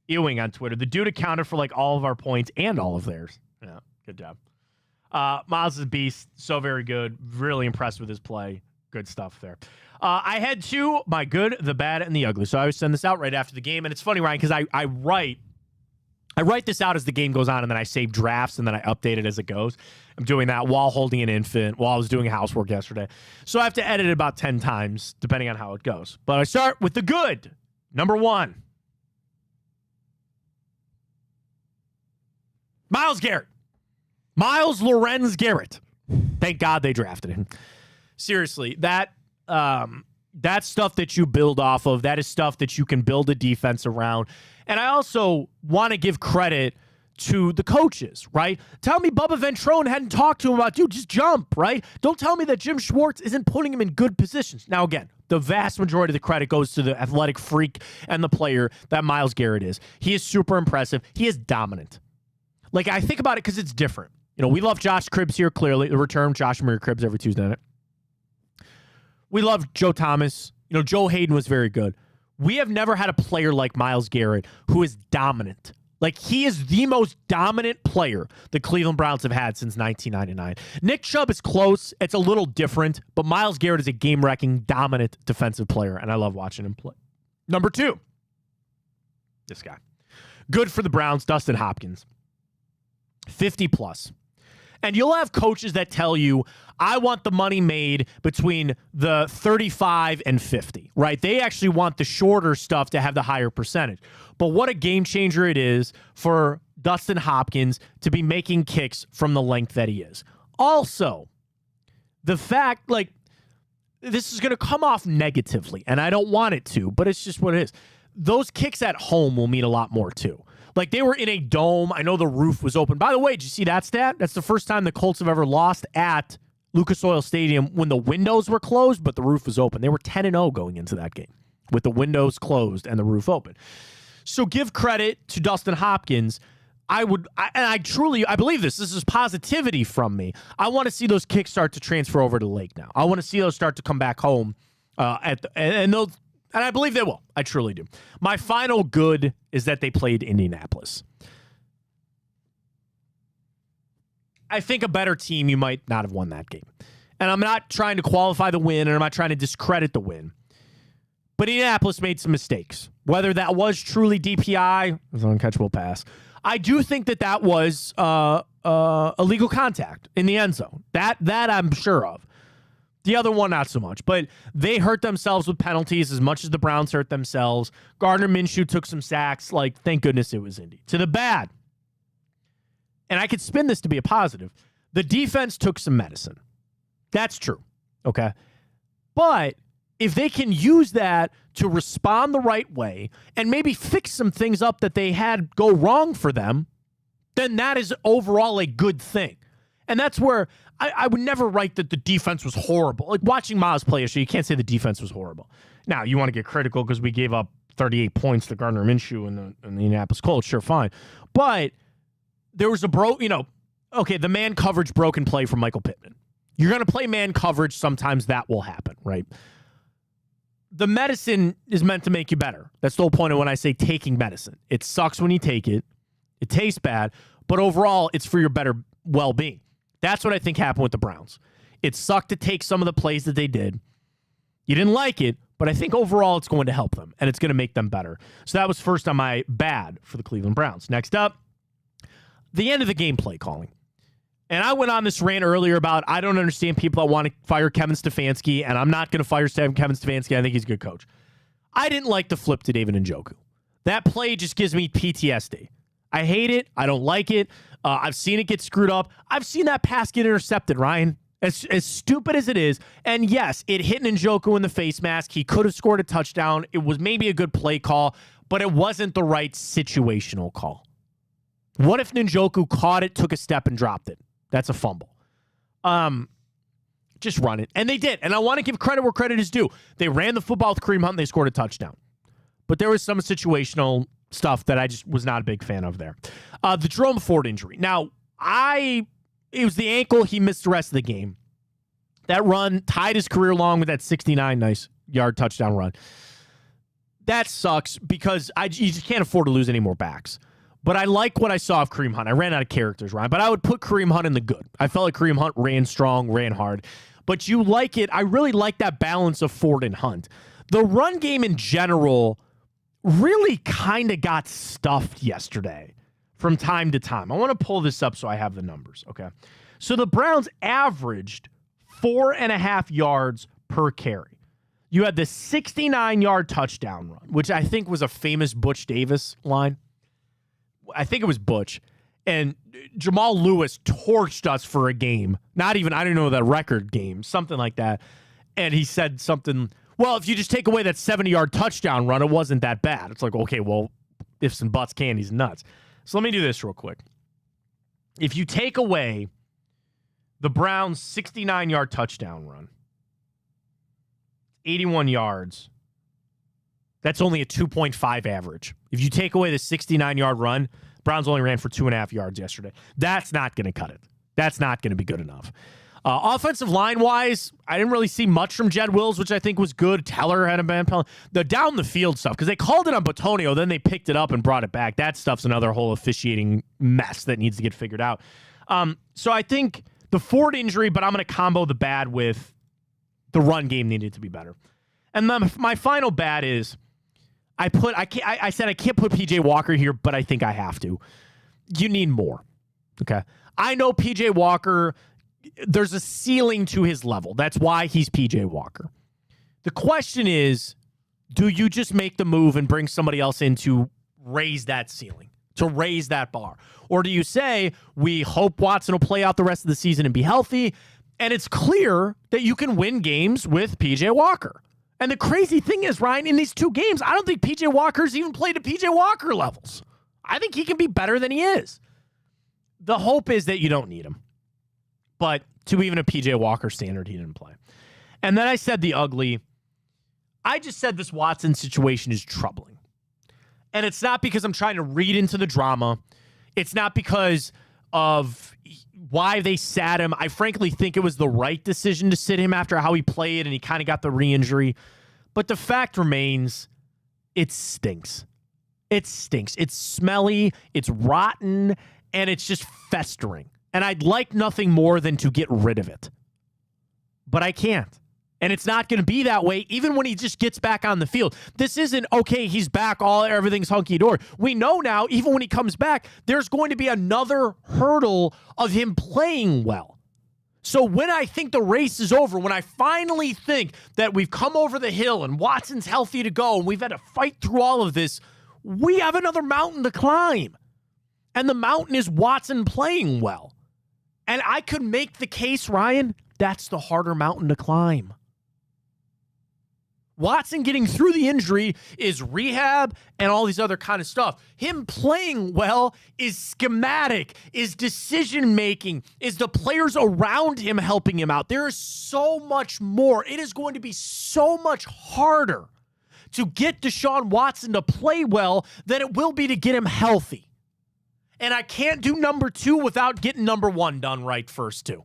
S1: Ewing on Twitter. The dude accounted for like all of our points and all of theirs. Yeah, good job. Myles is a beast. So very good. Really impressed with his play. Good stuff there. I had two, my good, the bad, and the ugly. So I always send this out right after the game. And it's funny, Ryan, because I write this out as the game goes on, and then I save drafts, and then I update it as it goes. I'm doing that while holding an infant, while I was doing housework yesterday. So I have to edit it about 10 times, depending on how it goes. But I start with the good. Number one. Myles Garrett. Myles Lorenz Garrett. Thank God they drafted him. Seriously, that's stuff that you build off of. That is stuff that you can build a defense around. And I also want to give credit to the coaches, right? Tell me Bubba Ventrone hadn't talked to him about, dude, just jump, right? Don't tell me that Jim Schwartz isn't putting him in good positions. Now, again, the vast majority of the credit goes to the athletic freak and the player that Myles Garrett is. He is super impressive. He is dominant. Like, I think about it because it's different. You know, we love Josh Cribbs here, clearly. The return, Josh Maria Cribbs every Tuesday night. We love Joe Thomas. You know, Joe Hayden was very good. We have never had a player like Myles Garrett who is dominant. Like, he is the most dominant player the Cleveland Browns have had since 1999. Nick Chubb is close. It's a little different, but Myles Garrett is a game-wrecking, dominant defensive player, and I love watching him play. Number two, this guy. Good for the Browns, Dustin Hopkins. 50+. And you'll have coaches that tell you, I want the money made between the 35 and 50, right? They actually want the shorter stuff to have the higher percentage. But what a game changer it is for Dustin Hopkins to be making kicks from the length that he is. Also, the fact, like, this is going to come off negatively, and I don't want it to, but it's just what it is. Those kicks at home will mean a lot more, too. Like, they were in a dome. I know the roof was open. By the way, did you see that stat? That's the first time the Colts have ever lost at Lucas Oil Stadium when the windows were closed, but the roof was open. They were 10-0 going into that game with the windows closed and the roof open. So give credit to Dustin Hopkins. I believe this. This is positivity from me. I want to see those kicks start to transfer over to the lake now. I want to see those start to come back home and I believe they will. I truly do. My final good is that they played Indianapolis. I think a better team, you might not have won that game. And I'm not trying to qualify the win, and I'm not trying to discredit the win. But Indianapolis made some mistakes. Whether that was truly DPI, it was an uncatchable pass. I do think that was illegal contact in the end zone. That I'm sure of. The other one, not so much. But they hurt themselves with penalties as much as the Browns hurt themselves. Gardner Minshew took some sacks. Like, thank goodness it was Indy. To the bad, and I could spin this to be a positive, the defense took some medicine. That's true. Okay? But if they can use that to respond the right way and maybe fix some things up that they had go wrong for them, then that is overall a good thing. And that's where I would never write that the defense was horrible. Like, watching Myles play yesterday, you can't say the defense was horrible. Now, you want to get critical because we gave up 38 points to Gardner Minshew and the Indianapolis Colts. Sure, fine. But there was the man coverage broken play from Michael Pittman. You're going to play man coverage. Sometimes that will happen, right? The medicine is meant to make you better. That's the whole point of when I say taking medicine. It sucks when you take it. It tastes bad. But overall, it's for your better well-being. That's what I think happened with the Browns. It sucked to take some of the plays that they did. You didn't like it, but I think overall it's going to help them, and it's going to make them better. So that was first on my bad for the Cleveland Browns. Next up, the end of the game play calling. And I went on this rant earlier about I don't understand people that want to fire Kevin Stefanski, and I'm not going to fire Kevin Stefanski. I think he's a good coach. I didn't like the flip to David Njoku. That play just gives me PTSD. I hate it. I don't like it. I've seen it get screwed up. I've seen that pass get intercepted, Ryan. As stupid as it is. And yes, it hit Njoku in the face mask. He could have scored a touchdown. It was maybe a good play call, but it wasn't the right situational call. What if Njoku caught it, took a step, and dropped it? That's a fumble. Just run it. And they did. And I want to give credit where credit is due. They ran the football with Kareem Hunt and they scored a touchdown. But there was some situational stuff that I just was not a big fan of there. The Jerome Ford injury. Now, it was the ankle. He missed the rest of the game. That run tied his career long with that 69 nice yard touchdown run. That sucks because you just can't afford to lose any more backs. But I like what I saw of Kareem Hunt. I ran out of characters, Ryan, but I would put Kareem Hunt in the good. I felt like Kareem Hunt ran strong, ran hard. But you like it. I really like that balance of Ford and Hunt. The run game in general really kind of got stuffed yesterday from time to time. I want to pull this up so I have the numbers, okay? So the Browns averaged 4.5 yards per carry. You had the 69-yard touchdown run, which I think was a famous Butch Davis line. I think it was Butch. And Jamal Lewis torched us for a game. Not even, I don't know, that record game, something like that. And he said something, well, if you just take away that 70-yard touchdown run, it wasn't that bad. It's like, okay, well, ifs and buts, candies and nuts. So let me do this real quick. If you take away the Browns' 69-yard touchdown run, 81 yards, that's only a 2.5 average. If you take away the 69-yard run, Browns only ran for 2.5 yards yesterday. That's not going to cut it. That's not going to be good enough. Offensive line-wise, I didn't really see much from Jed Wills, which I think was good. Teller had a bad penalty. The down-the-field stuff, because they called it on Batonio, then they picked it up and brought it back. That stuff's another whole officiating mess that needs to get figured out. So I think the Ford injury, but I'm going to combo the bad with the run game needed to be better. And then my final bad is I said I can't put PJ Walker here, but I think I have to. You need more. Okay. I know PJ Walker, there's a ceiling to his level. That's why he's PJ Walker. The question is, do you just make the move and bring somebody else in to raise that ceiling, to raise that bar? Or do you say, we hope Watson will play out the rest of the season and be healthy, and it's clear that you can win games with PJ Walker? And the crazy thing is, Ryan, in these two games, I don't think PJ Walker's even played at PJ Walker levels. I think he can be better than he is. The hope is that you don't need him. But to even a PJ Walker standard, he didn't play. And then I said the ugly. I just said this Watson situation is troubling. And it's not because I'm trying to read into the drama. It's not because of why they sat him. I frankly think it was the right decision to sit him after how he played and he kind of got the re-injury. But the fact remains, it stinks. It stinks. It's smelly, it's rotten, and it's just festering. And I'd like nothing more than to get rid of it. But I can't. And it's not going to be that way even when he just gets back on the field. This isn't, okay, he's back, everything's hunky-dory. We know now, even when he comes back, there's going to be another hurdle of him playing well. So when I think the race is over, when I finally think that we've come over the hill and Watson's healthy to go and we've had to fight through all of this, we have another mountain to climb. And the mountain is Watson playing well. And I could make the case, Ryan, that's the harder mountain to climb. Watson getting through the injury is rehab and all these other kind of stuff. Him playing well is schematic, is decision-making, is the players around him helping him out. There is so much more. It is going to be so much harder to get Deshaun Watson to play well than it will be to get him healthy. And I can't do number two without getting number one done right first, too.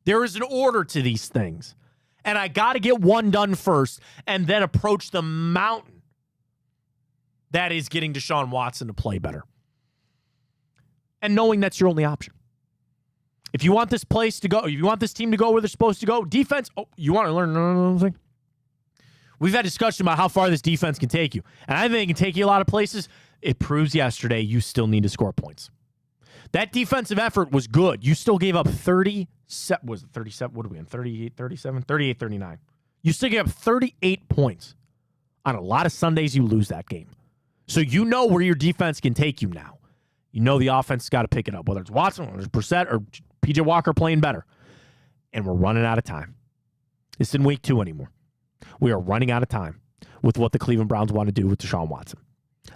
S1: There is an order to these things. And I got to get one done first and then approach the mountain that is getting Deshaun Watson to play better. And knowing that's your only option. If you want this place to go, if you want this team to go where they're supposed to go, defense, you want to learn another thing? We've had discussion about how far this defense can take you. And I think it can take you a lot of places. It proves yesterday you still need to score points. That defensive effort was good. You still gave up 37. Was it 37? What are we in? 38, 37? 38, 39. You still gave up 38 points. On a lot of Sundays, you lose that game. So you know where your defense can take you now. You know the offense has got to pick it up, whether it's Watson, whether it's Brissett, or P.J. Walker playing better. And we're running out of time. It's in week 2 anymore. We are running out of time with what the Cleveland Browns want to do with Deshaun Watson.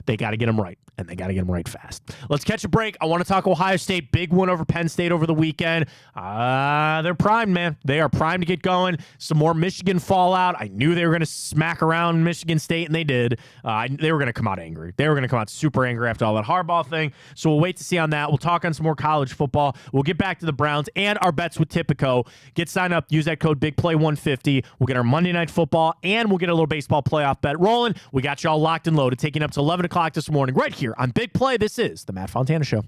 S1: They got to get him right, and they got to get him right fast. Let's catch a break. I want to talk Ohio State. Big win over Penn State over the weekend. They're primed, man. They are primed to get going. Some more Michigan fallout. I knew they were going to smack around Michigan State, and they did. They were going to come out angry. They were going to come out super angry after all that Harbaugh thing. So we'll wait to see on that. We'll talk on some more college football. We'll get back to the Browns and our bets with Tipico. Get signed up. Use that code BIGPLAY150. We'll get our Monday Night Football, and we'll get a little baseball playoff bet rolling. We got you all locked and loaded, taking up to 11 o'clock this morning right here on Big Play. This is the Matt Fontana Show.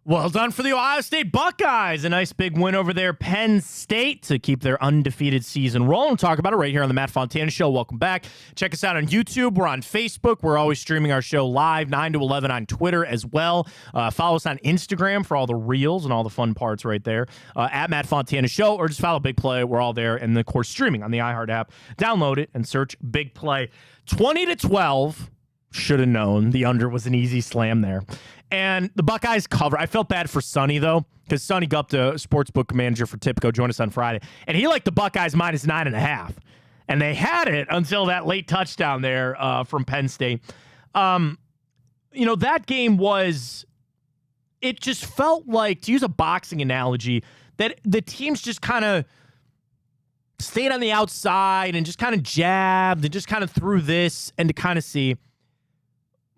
S1: Well done for the Ohio State Buckeyes. A nice big win over there, Penn State, to keep their undefeated season rolling. We'll talk about it right here on the Matt Fontana Show. Welcome back. Check us out on YouTube. We're on Facebook. We're always streaming our show live, 9 to 11 on Twitter as well. Follow us on Instagram for all the reels and all the fun parts right there, at Matt Fontana Show, or just follow Big Play. We're all there. And, of course, streaming on the iHeart app. Download it and search Big Play. 20-12. Should have known the under was an easy slam there. And the Buckeyes cover. I felt bad for Sonny, though, because Sonny Gup, the sportsbook manager for Tipico, joined us on Friday, and he liked the Buckeyes minus 9.5. And they had it until that late touchdown there from Penn State. That game was, it just felt like, to use a boxing analogy, that the teams just kind of stayed on the outside and just kind of jabbed and just kind of threw this and to kind of see.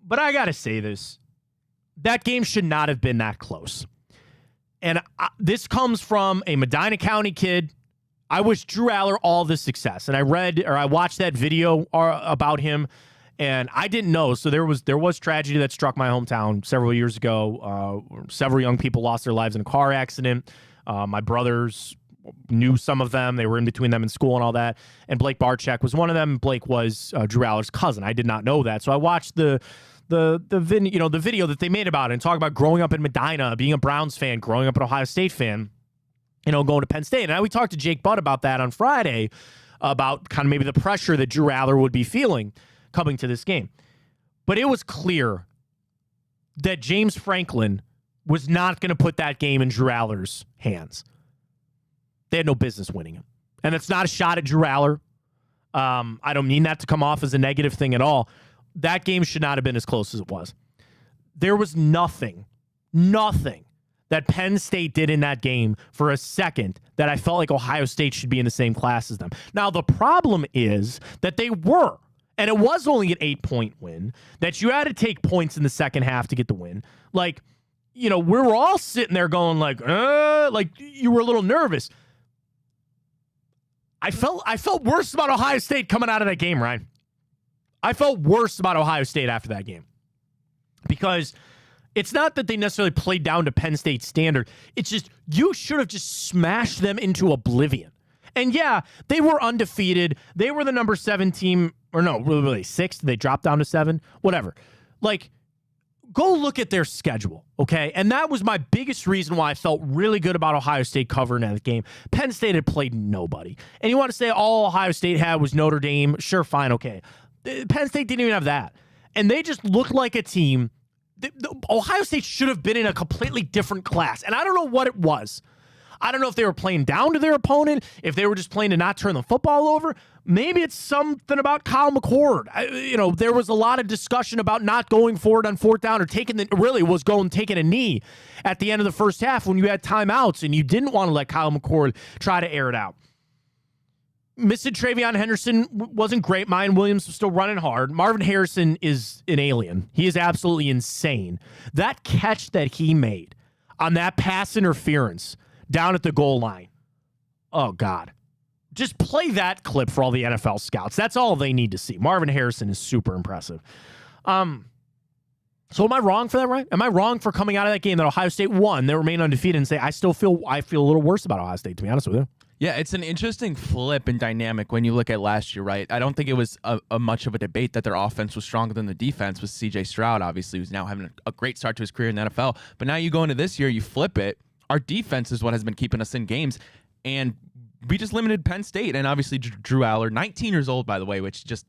S1: But I got to say this. that game should not have been that close. And this comes from a Medina County kid. I wish Drew Aller all the success. And I watched that video about him, and I didn't know. So there was tragedy that struck my hometown several years ago. Several young people lost their lives in a car accident. My brothers knew some of them. They were in between them in school and all that. And Blake Barczyk was one of them. Blake was Drew Aller's cousin. I did not know that. So I watched the video that they made about it and talk about growing up in Medina, being a Browns fan, growing up an Ohio State fan, going to Penn State. And we talked to Jake Butt about that on Friday, about kind of maybe the pressure that Drew Aller would be feeling coming to this game. But it was clear that James Franklin was not going to put that game in Drew Aller's hands. They had no business winning it. And it's not a shot at Drew Aller. I don't mean that to come off as a negative thing at all. That game should not have been as close as it was. There was nothing that Penn State did in that game for a second that I felt like Ohio State should be in the same class as them. Now, the problem is that they were, and it was only an 8-point win, that you had to take points in the second half to get the win. Like, we were all sitting there going like you were a little nervous. I felt worse about Ohio State coming out of that game, Ryan. I felt worse about Ohio State after that game because it's not that they necessarily played down to Penn State's standard. It's just you should have just smashed them into oblivion. And yeah, they were undefeated. They were the number 7 team, or no, really 6. They dropped down to 7, whatever. Like, go look at their schedule, okay? And that was my biggest reason why I felt really good about Ohio State covering that game. Penn State had played nobody. And you want to say all Ohio State had was Notre Dame? Sure, fine, okay. Penn State didn't even have that. And they just looked like a team. Ohio State should have been in a completely different class. And I don't know what it was. I don't know if they were playing down to their opponent, if they were just playing to not turn the football over. Maybe it's something about Kyle McCord. There was a lot of discussion about not going forward on 4th down or taking a knee at the end of the first half when you had timeouts and you didn't want to let Kyle McCord try to air it out. Missing Travion Henderson wasn't great. Mayan Williams was still running hard. Marvin Harrison is an alien. He is absolutely insane. That catch that he made on that pass interference down at the goal line. Oh, God. Just play that clip for all the NFL scouts. That's all they need to see. Marvin Harrison is super impressive. So am I wrong for that, right? Am I wrong for coming out of that game that Ohio State won, they remain undefeated, and say, I feel a little worse about Ohio State, to be honest with you?
S2: Yeah, it's an interesting flip and dynamic when you look at last year, right? I don't think it was a much of a debate that their offense was stronger than the defense with C.J. Stroud, obviously, who's now having a great start to his career in the NFL. But now you go into this year, you flip it. Our defense is what has been keeping us in games, and we just limited Penn State. And obviously, Drew Aller, 19 years old, by the way, which just,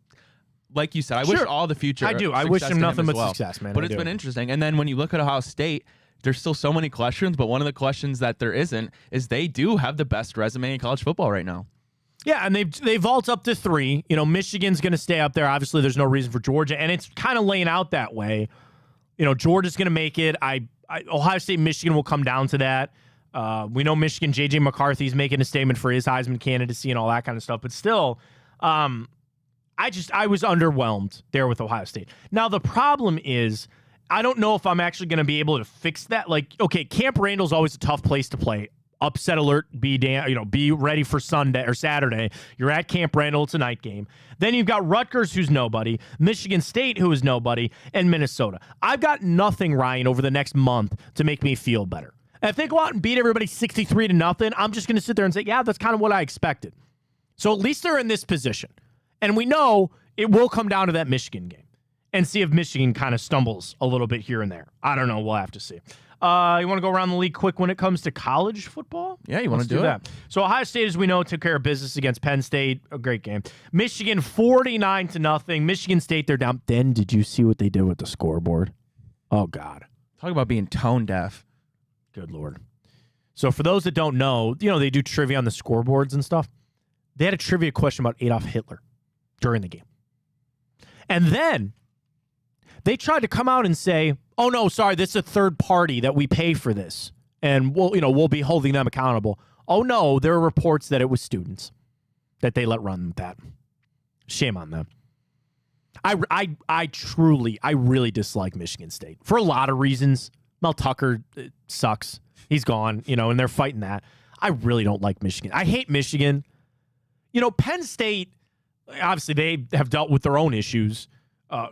S2: like you said, I wish all the future.
S1: I do. I wish him nothing but success, man.
S2: But it's been interesting. And then when you look at Ohio State, there's still so many questions, but one of the questions that there isn't is they do have the best resume in college football right now.
S1: Yeah, and they vault up to 3. Michigan's going to stay up there. Obviously, there's no reason for Georgia, and it's kind of laying out that way. Georgia's going to make it. Ohio State, Michigan will come down to that. We know Michigan, J.J. McCarthy's making a statement for his Heisman candidacy and all that kind of stuff, but still, I was underwhelmed there with Ohio State. Now, the problem is, I don't know if I'm actually going to be able to fix that. Like, okay, Camp Randall's always a tough place to play. Upset alert, be ready for Sunday or Saturday. You're at Camp Randall, it's a night game. Then you've got Rutgers, who's nobody, Michigan State, who is nobody, and Minnesota. I've got nothing, Ryan, over the next month to make me feel better. And if they go out and beat everybody 63-0, I'm just going to sit there and say, yeah, that's kind of what I expected. So at least they're in this position. And we know it will come down to that Michigan game and see if Michigan kind of stumbles a little bit here and there. I don't know. We'll have to see. You want to go around the league quick when it comes to college football?
S2: Yeah, you want to do that.
S1: So Ohio State, as we know, took care of business against Penn State. A great game. Michigan 49-0. Michigan State, they're down. Then did you see what they did with the scoreboard? Oh, God.
S2: Talk about being tone deaf.
S1: Good Lord. So for those that don't know, they do trivia on the scoreboards and stuff. They had a trivia question about Adolf Hitler during the game. And then they tried to come out and say, oh, no, sorry, this is a third party that we pay for this. And we'll be holding them accountable. Oh, no, there are reports that it was students that they let run with that. Shame on them. I really dislike Michigan State for a lot of reasons. Mel Tucker sucks. He's gone, and they're fighting that. I really don't like Michigan. I hate Michigan. Penn State, obviously they have dealt with their own issues,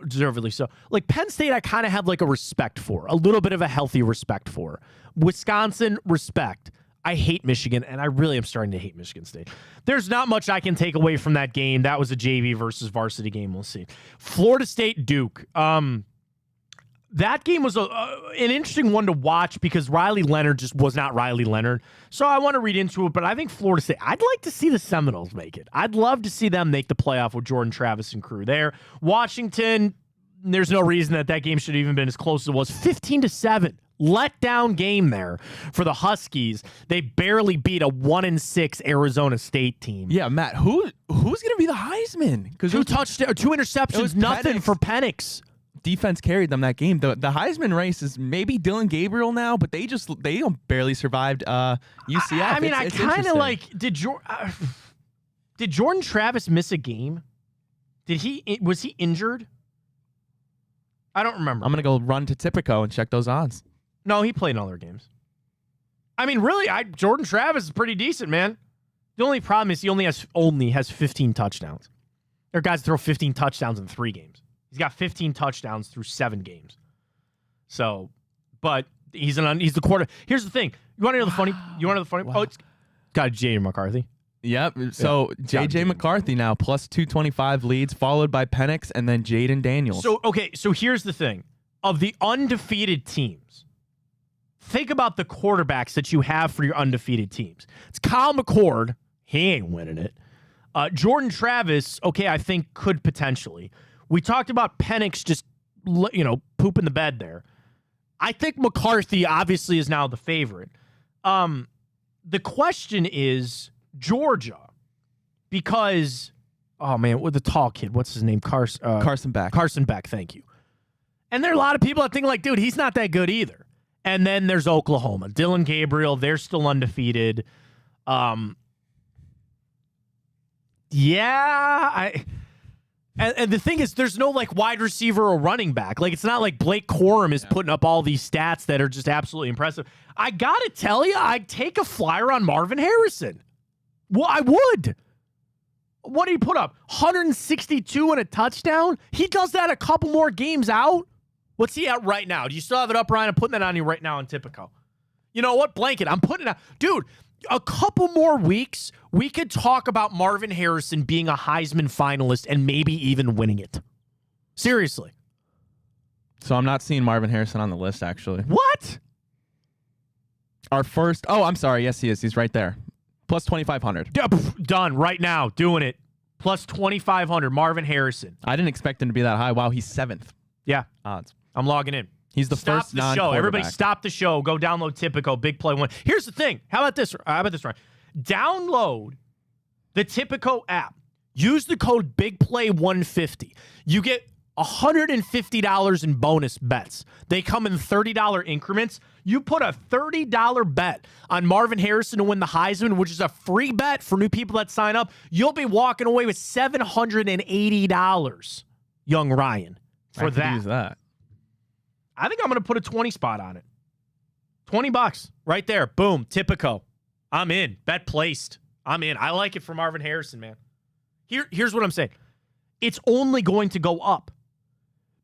S1: deservedly so. Like Penn State, I kind of have like a respect for, a little bit of a healthy respect for. Wisconsin, respect. I hate Michigan, and I really am starting to hate Michigan State. There's not much I can take away from that game. That was a JV versus varsity game. We'll see. Florida State, Duke. That game was an interesting one to watch because Riley Leonard just was not Riley Leonard. So I want to read into it, but I think Florida State, I'd like to see the Seminoles make it. I'd love to see them make the playoff with Jordan Travis and crew there. Washington, there's no reason that game should have even been as close as it was. 15-7. Letdown game there for the Huskies. They barely beat a 1-6 Arizona State team.
S2: Yeah, Matt, who's going to be the Heisman? Because
S1: two interceptions, nothing for Penix.
S2: Defense carried them that game. The Heisman race is maybe Dylan Gabriel now, but they barely survived UCF.
S1: I kind of like did Jordan Travis miss a game? Was he injured? I don't remember.
S2: I'm gonna go run to Tipico and check those odds.
S1: No, he played in other games. I mean, really, Jordan Travis is pretty decent, man. The only problem is he only has 15 touchdowns. There are guys that throw 15 touchdowns in 3 games. He's got 15 touchdowns through 7 games. So, but he's the quarter. Here's the thing. You want to know the funny? Wow. Oh, it's got J.J. McCarthy.
S2: Yep. So J.J. McCarthy now plus 225 leads, followed by Penix and then Jaden Daniels.
S1: So here's the thing. Of the undefeated teams, think about the quarterbacks that you have for your undefeated teams. It's Kyle McCord. He ain't winning it. Jordan Travis, okay, I think could potentially. We talked about Penix just, pooping the bed there. I think McCarthy obviously is now the favorite. The question is Georgia, because, oh man, with the tall kid, what's his name?
S2: Carson Beck.
S1: Carson Beck, thank you. And there are a lot of people that think like, dude, he's not that good either. And then there's Oklahoma. Dylan Gabriel, they're still undefeated. And the thing is, there's no like wide receiver or running back. Like, it's not like Blake Corum is putting up all these stats that are just absolutely impressive. I gotta tell you, I'd take a flyer on Marvin Harrison. Well, I would. What did he put up? 162 and a touchdown? He does that a couple more games out. What's he at right now? Do you still have it up, Ryan? I'm putting that on you right now on Tipico. You know what? Blanket. I'm putting it out. Dude, a couple more weeks, we could talk about Marvin Harrison being a Heisman finalist and maybe even winning it. Seriously.
S2: So I'm not seeing Marvin Harrison on the list, actually.
S1: What?
S2: Our first... Oh, I'm sorry. Yes, he is. He's right there. Plus 2,500.
S1: Done. Right now. Doing it. Plus 2,500. Marvin Harrison.
S2: I didn't expect him to be that high. Wow, he's 7th.
S1: Yeah.
S2: Odds.
S1: I'm logging in.
S2: He's the
S1: Stop
S2: first
S1: the show. Everybody stop the show. Go download Tipico. Big Play 1. Here's the thing. How about this, Ryan? Download the Tipico app. Use the code BigPlay150. You get $150 in bonus bets. They come in $30 increments. You put a $30 bet on Marvin Harrison to win the Heisman, which is a free bet for new people that sign up. You'll be walking away with $780, young Ryan, for that.
S2: Use that.
S1: I think I'm going to put a 20 spot on it. $20 right there. Boom. Tipico. I'm in. Bet placed. I'm in. I like it for Marvin Harrison, man. Here's what I'm saying. It's only going to go up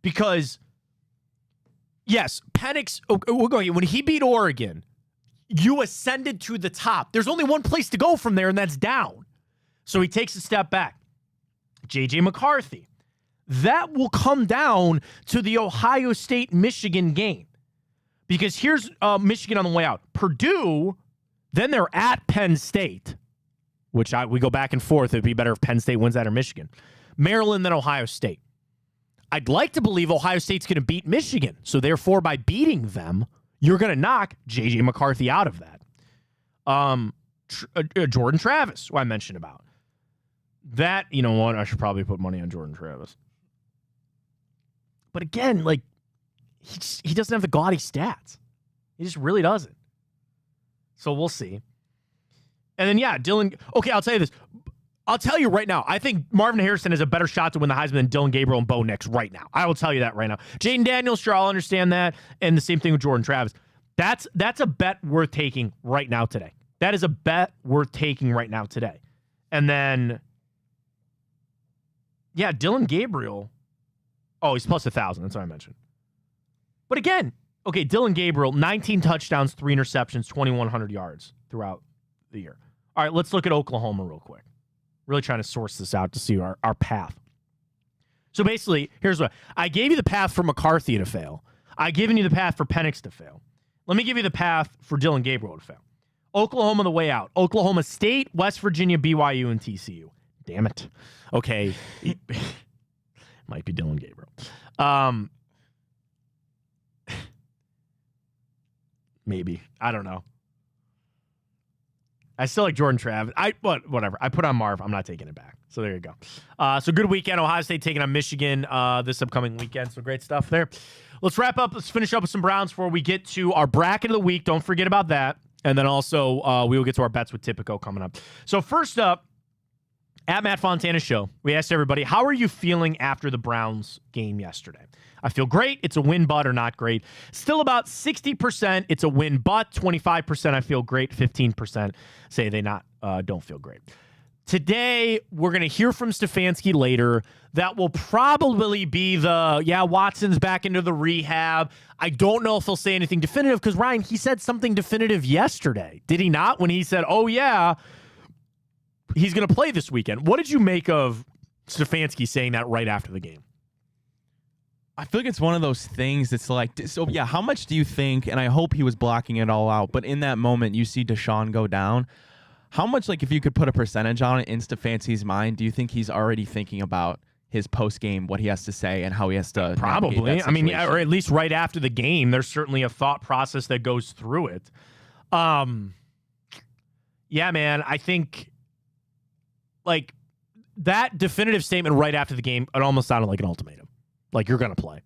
S1: because, yes, Penix, when he beat Oregon, you ascended to the top. There's only one place to go from there, and that's down. So he takes a step back. J.J. McCarthy. That will come down to the Ohio State-Michigan game. Because here's Michigan on the way out. Purdue, then they're at Penn State, which we go back and forth. It'd be better if Penn State wins that or Michigan. Maryland, then Ohio State. I'd like to believe Ohio State's going to beat Michigan. So therefore, by beating them, you're going to knock J.J. McCarthy out of that. Jordan Travis, who I mentioned about. That, you know what? I should probably put money on Jordan Travis. But again, like, he doesn't have the gaudy stats. He just really doesn't. So we'll see. And then, yeah, Dylan. Okay, I'll tell you this. I'll tell you right now, I think Marvin Harrison has a better shot to win the Heisman than Dylan Gabriel and Bo Nix right now. I will tell you that right now. Jaden Daniels, sure, I'll understand that. And the same thing with Jordan Travis. That's a bet worth taking right now today. That is a bet worth taking right now today. And then, yeah, Dylan Gabriel. Oh, he's plus 1,000. That's what I mentioned. But again, okay, Dylan Gabriel, 19 touchdowns, 3 interceptions, 2,100 yards throughout the year. All right, let's look at Oklahoma real quick. Really trying to source this out to see our path. So basically, here's what. I gave you the path for McCarthy to fail. I've given you the path for Penix to fail. Let me give you the path for Dylan Gabriel to fail. Oklahoma the way out. Oklahoma State, West Virginia, BYU, and TCU. Damn it. Okay. Might be Dylan Gabriel. Maybe. I don't know. I still like Jordan Travis. Whatever. I put on Marv. I'm not taking it back. So there you go. So good weekend. Ohio State taking on Michigan this upcoming weekend. So great stuff there. Let's wrap up. Let's finish up with some Browns before we get to our bracket of the week. Don't forget about that. And then also we will get to our bets with Tipico coming up. So first up, at Matt Fontana Show, we asked everybody, how are you feeling after the Browns game yesterday? I feel great. It's a win, but or not great. Still about 60%. It's a win, but 25%. I feel great. 15% say they don't feel great. Today, we're going to hear from Stefanski later. That will probably be Watson's back into the rehab. I don't know if he'll say anything definitive because, Ryan, he said something definitive yesterday. Did he not? When he said, oh, yeah, he's going to play this weekend. What did you make of Stefanski saying that right after the game?
S2: I feel like it's one of those things that's like, so yeah, how much do you think, and I hope he was blocking it all out, but in that moment you see Deshaun go down, how much, like if you could put a percentage on it in Stefanski's mind, do you think he's already thinking about his post-game, what he has to say and how he has to
S1: probably, I mean, or at least right after the game, there's certainly a thought process that goes through it. Yeah, man, I think like that definitive statement right after the game, it almost sounded like an ultimatum. Like, you're going to play.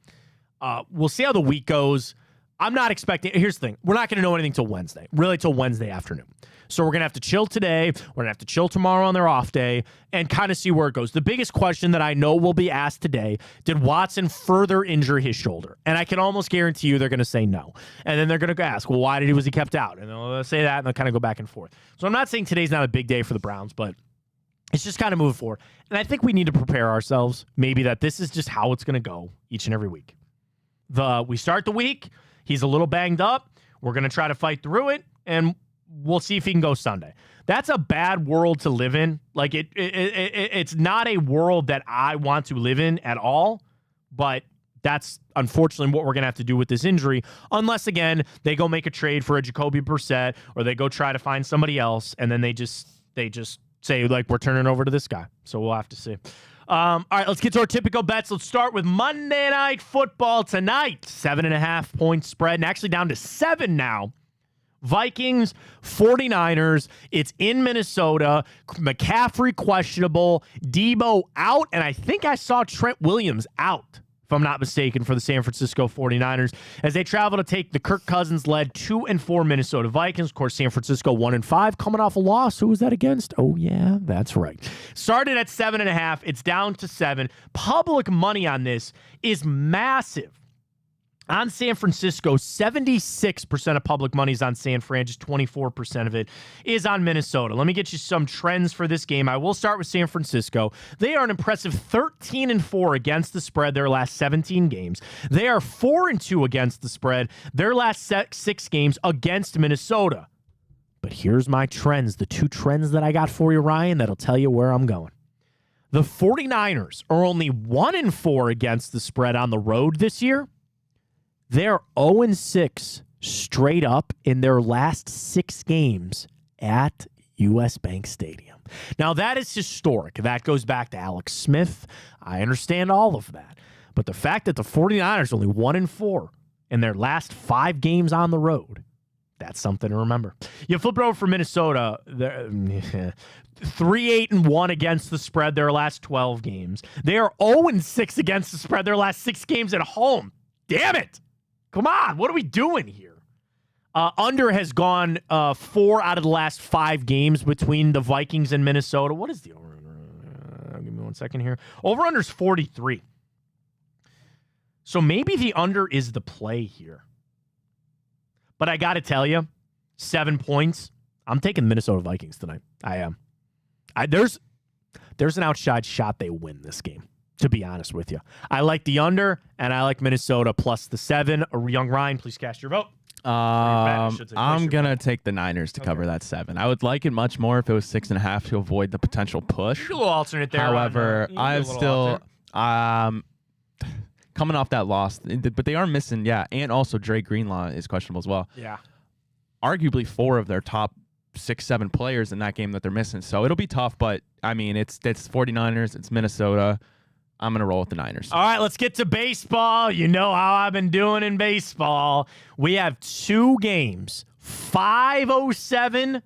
S1: We'll see how the week goes. I'm not expecting... Here's the thing. We're not going to know anything till Wednesday. Really, till Wednesday afternoon. So we're going to have to chill today. We're going to have to chill tomorrow on their off day and kind of see where it goes. The biggest question that I know will be asked today, did Watson further injure his shoulder? And I can almost guarantee you they're going to say no. And then they're going to ask, well, why was he kept out? And they'll say that, and they'll kind of go back and forth. So I'm not saying today's not a big day for the Browns, but... it's just kind of moving forward. And I think we need to prepare ourselves, maybe that this is just how it's going to go each and every week. We start the week, he's a little banged up. We're going to try to fight through it, and we'll see if he can go Sunday. That's a bad world to live in. Like, it's not a world that I want to live in at all, but that's unfortunately what we're going to have to do with this injury, unless, again, they go make a trade for a Jacoby Brissett, or they go try to find somebody else, and then they just say, like, we're turning over to this guy. So we'll have to see. All right, let's get to our typical bets. Let's start with Monday Night Football tonight. 7.5 point spread, and actually down to 7 now. Vikings, 49ers. It's in Minnesota. McCaffrey questionable. Debo out, and I think I saw Trent Williams out, if I'm not mistaken, for the San Francisco 49ers, as they travel to take the Kirk Cousins-led 2-4 Minnesota Vikings. Of course, San Francisco 1-5, coming off a loss. Who was that against? Oh, yeah, that's right. Started at 7.5. It's down to 7. Public money on this is massive. On San Francisco, 76% of public money is on San Fran. Just 24% of it is on Minnesota. Let me get you some trends for this game. I will start with San Francisco. They are an impressive 13-4 against the spread their last 17 games. They are 4-2 against the spread their last 6 games against Minnesota. But here's my trends, the 2 trends that I got for you, Ryan, that'll tell you where I'm going. The 49ers are only 1-4 against the spread on the road this year. They're 0-6 straight up in their last 6 games at U.S. Bank Stadium. Now, that is historic. That goes back to Alex Smith. I understand all of that. But the fact that the 49ers are only 1-4 in their last 5 games on the road, that's something to remember. You flip it over for Minnesota. 3-8-1 against the spread their last 12 games. They are 0-6 against the spread their last 6 games at home. Damn it. Come on, what are we doing here? Under has gone 4 out of the last 5 games between the Vikings and Minnesota. What is the over? Give me 1 second here. Over-under's 43. So maybe the under is the play here. But I got to tell you, 7 points. I'm taking Minnesota Vikings tonight. I am. There's an outside shot they win this game, to be honest with you. I like the under, and I like Minnesota plus the 7. Young Ryan, please cast your vote.
S2: I'm going to take the Niners to cover that 7. I would like it much more if it was 6.5 to avoid the potential push.
S1: A little alternate there.
S2: However, I'm still coming off that loss, but they are missing, and also Dre Greenlaw is questionable as well.
S1: Yeah.
S2: Arguably 4 of their top 6-7 players in that game that they're missing. So it'll be tough, but I mean, it's 49ers, it's Minnesota. I'm going to roll with the Niners.
S1: All right, let's get to baseball. You know how I've been doing in baseball. We have 2 games, 5:07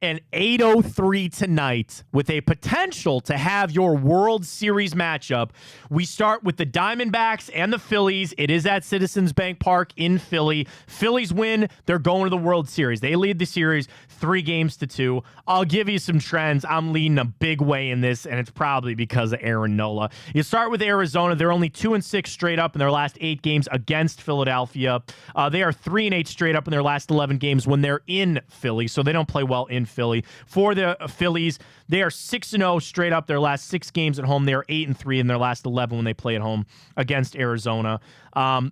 S1: and 8:03 tonight, with a potential to have your World Series matchup. We start with the Diamondbacks and the Phillies. It is at Citizens Bank Park in Philly. Phillies win. They're going to the World Series. They lead the series 3-2. I'll give you some trends. I'm leading a big way in this, and it's probably because of Aaron Nola. You start with Arizona. They're only 2-6 straight up in their last 8 games against Philadelphia. They are 3-8 straight up in their last 11 games when they're in Philly, so they don't play well in Philly. For the Phillies, they are 6-0 straight up their last 6 games at home. They are 8-3 in their last 11 when they play at home against Arizona.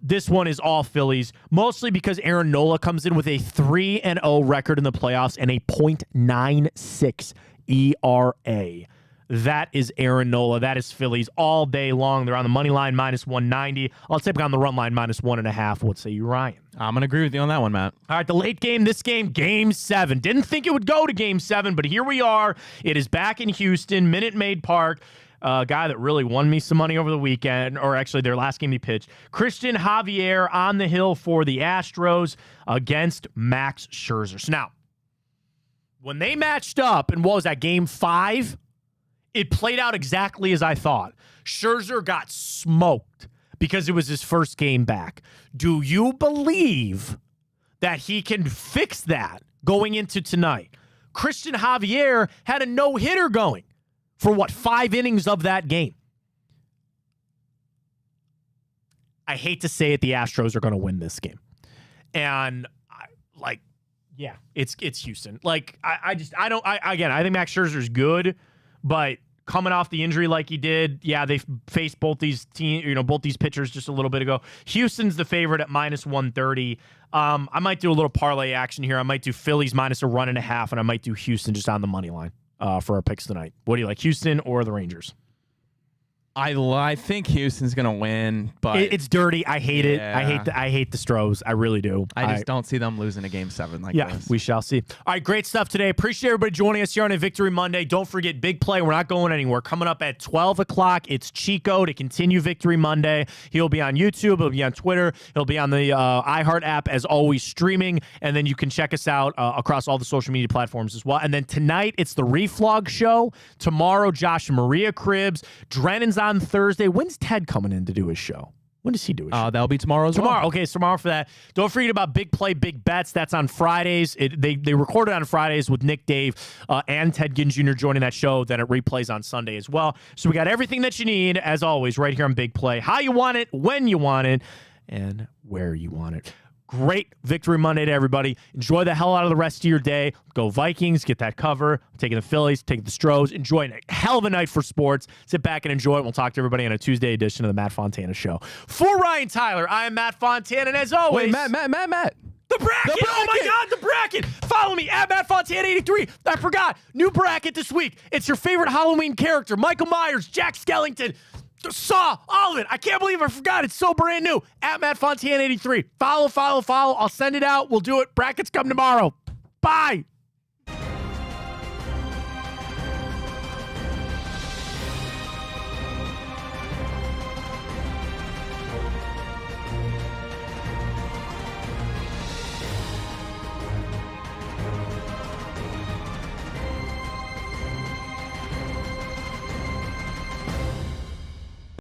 S1: This one is all Phillies, mostly because Aaron Nola comes in with a 3-0 record in the playoffs and a .96 ERA. That is Aaron Nola. That is Phillies all day long. They're on the money line -190. I'll take on the run line -1.5. What say you, Ryan?
S2: I'm going to agree with you on that one, Matt.
S1: All right, the late game, this game, Game 7. Didn't think it would go to Game 7, but here we are. It is back in Houston, Minute Maid Park. A guy that really won me some money over the weekend, or actually their last game he pitched. Christian Javier on the hill for the Astros against Max Scherzer. So now, when they matched up, and what was that, Game 5? It played out exactly as I thought. Scherzer got smoked because it was his first game back. Do you believe that he can fix that going into tonight? Christian Javier had a no-hitter going for, 5 innings of that game. I hate to say it, the Astros are going to win this game. And, it's Houston. I think Max Scherzer's good, but coming off the injury like he did, they faced both these pitchers just a little bit ago. Houston's the favorite at -130. I might do a little parlay action here. I might do Phillies -1.5, and I might do Houston just on the money line for our picks tonight. What do you like, Houston or the Rangers?
S2: I think Houston's gonna win, but
S1: it's dirty. I hate it. I hate the Stros. I really do.
S2: I just don't see them losing a Game 7 like this.
S1: We shall see. All right, great stuff today. Appreciate everybody joining us here on a Victory Monday. Don't forget, big play. We're not going anywhere. Coming up at 12 o'clock, it's Chico to continue Victory Monday. He'll be on YouTube. He'll be on Twitter. He'll be on the iHeart app, as always, streaming. And then you can check us out across all the social media platforms as well. And then tonight, it's the Reflog Show. Tomorrow, Josh and Maria Cribbs. Drennan's on Thursday. When's Ted coming in to do his show? When does he do his show?
S2: That'll be tomorrow as well.
S1: Tomorrow. Okay, it's tomorrow for that. Don't forget about Big Play, Big Bets. That's on Fridays. They recorded on Fridays with Nick, Dave, and Ted Ginn Jr. joining that show. Then it replays on Sunday as well. So we got everything that you need, as always, right here on Big Play. How you want it, when you want it, and where you want it. Great Victory Monday to everybody. Enjoy the hell out of the rest of your day. Go Vikings. Get that cover. I'm taking the Phillies. Taking the Stros. Enjoy a hell of a night for sports. Sit back and enjoy it. We'll talk to everybody on a Tuesday edition of the Matt Fontana Show. For Ryan Tyler, I am Matt Fontana, and as always...
S2: Wait, Matt.
S1: The bracket! Oh my God, the bracket! Follow me at Matt Fontana 83. I forgot. New bracket this week. It's your favorite Halloween character. Michael Myers, Jack Skellington, Saw, all of it. I can't believe I forgot. It's so brand new. At Matt Fontana 83. Follow. I'll send it out. We'll do it. Brackets come tomorrow. Bye.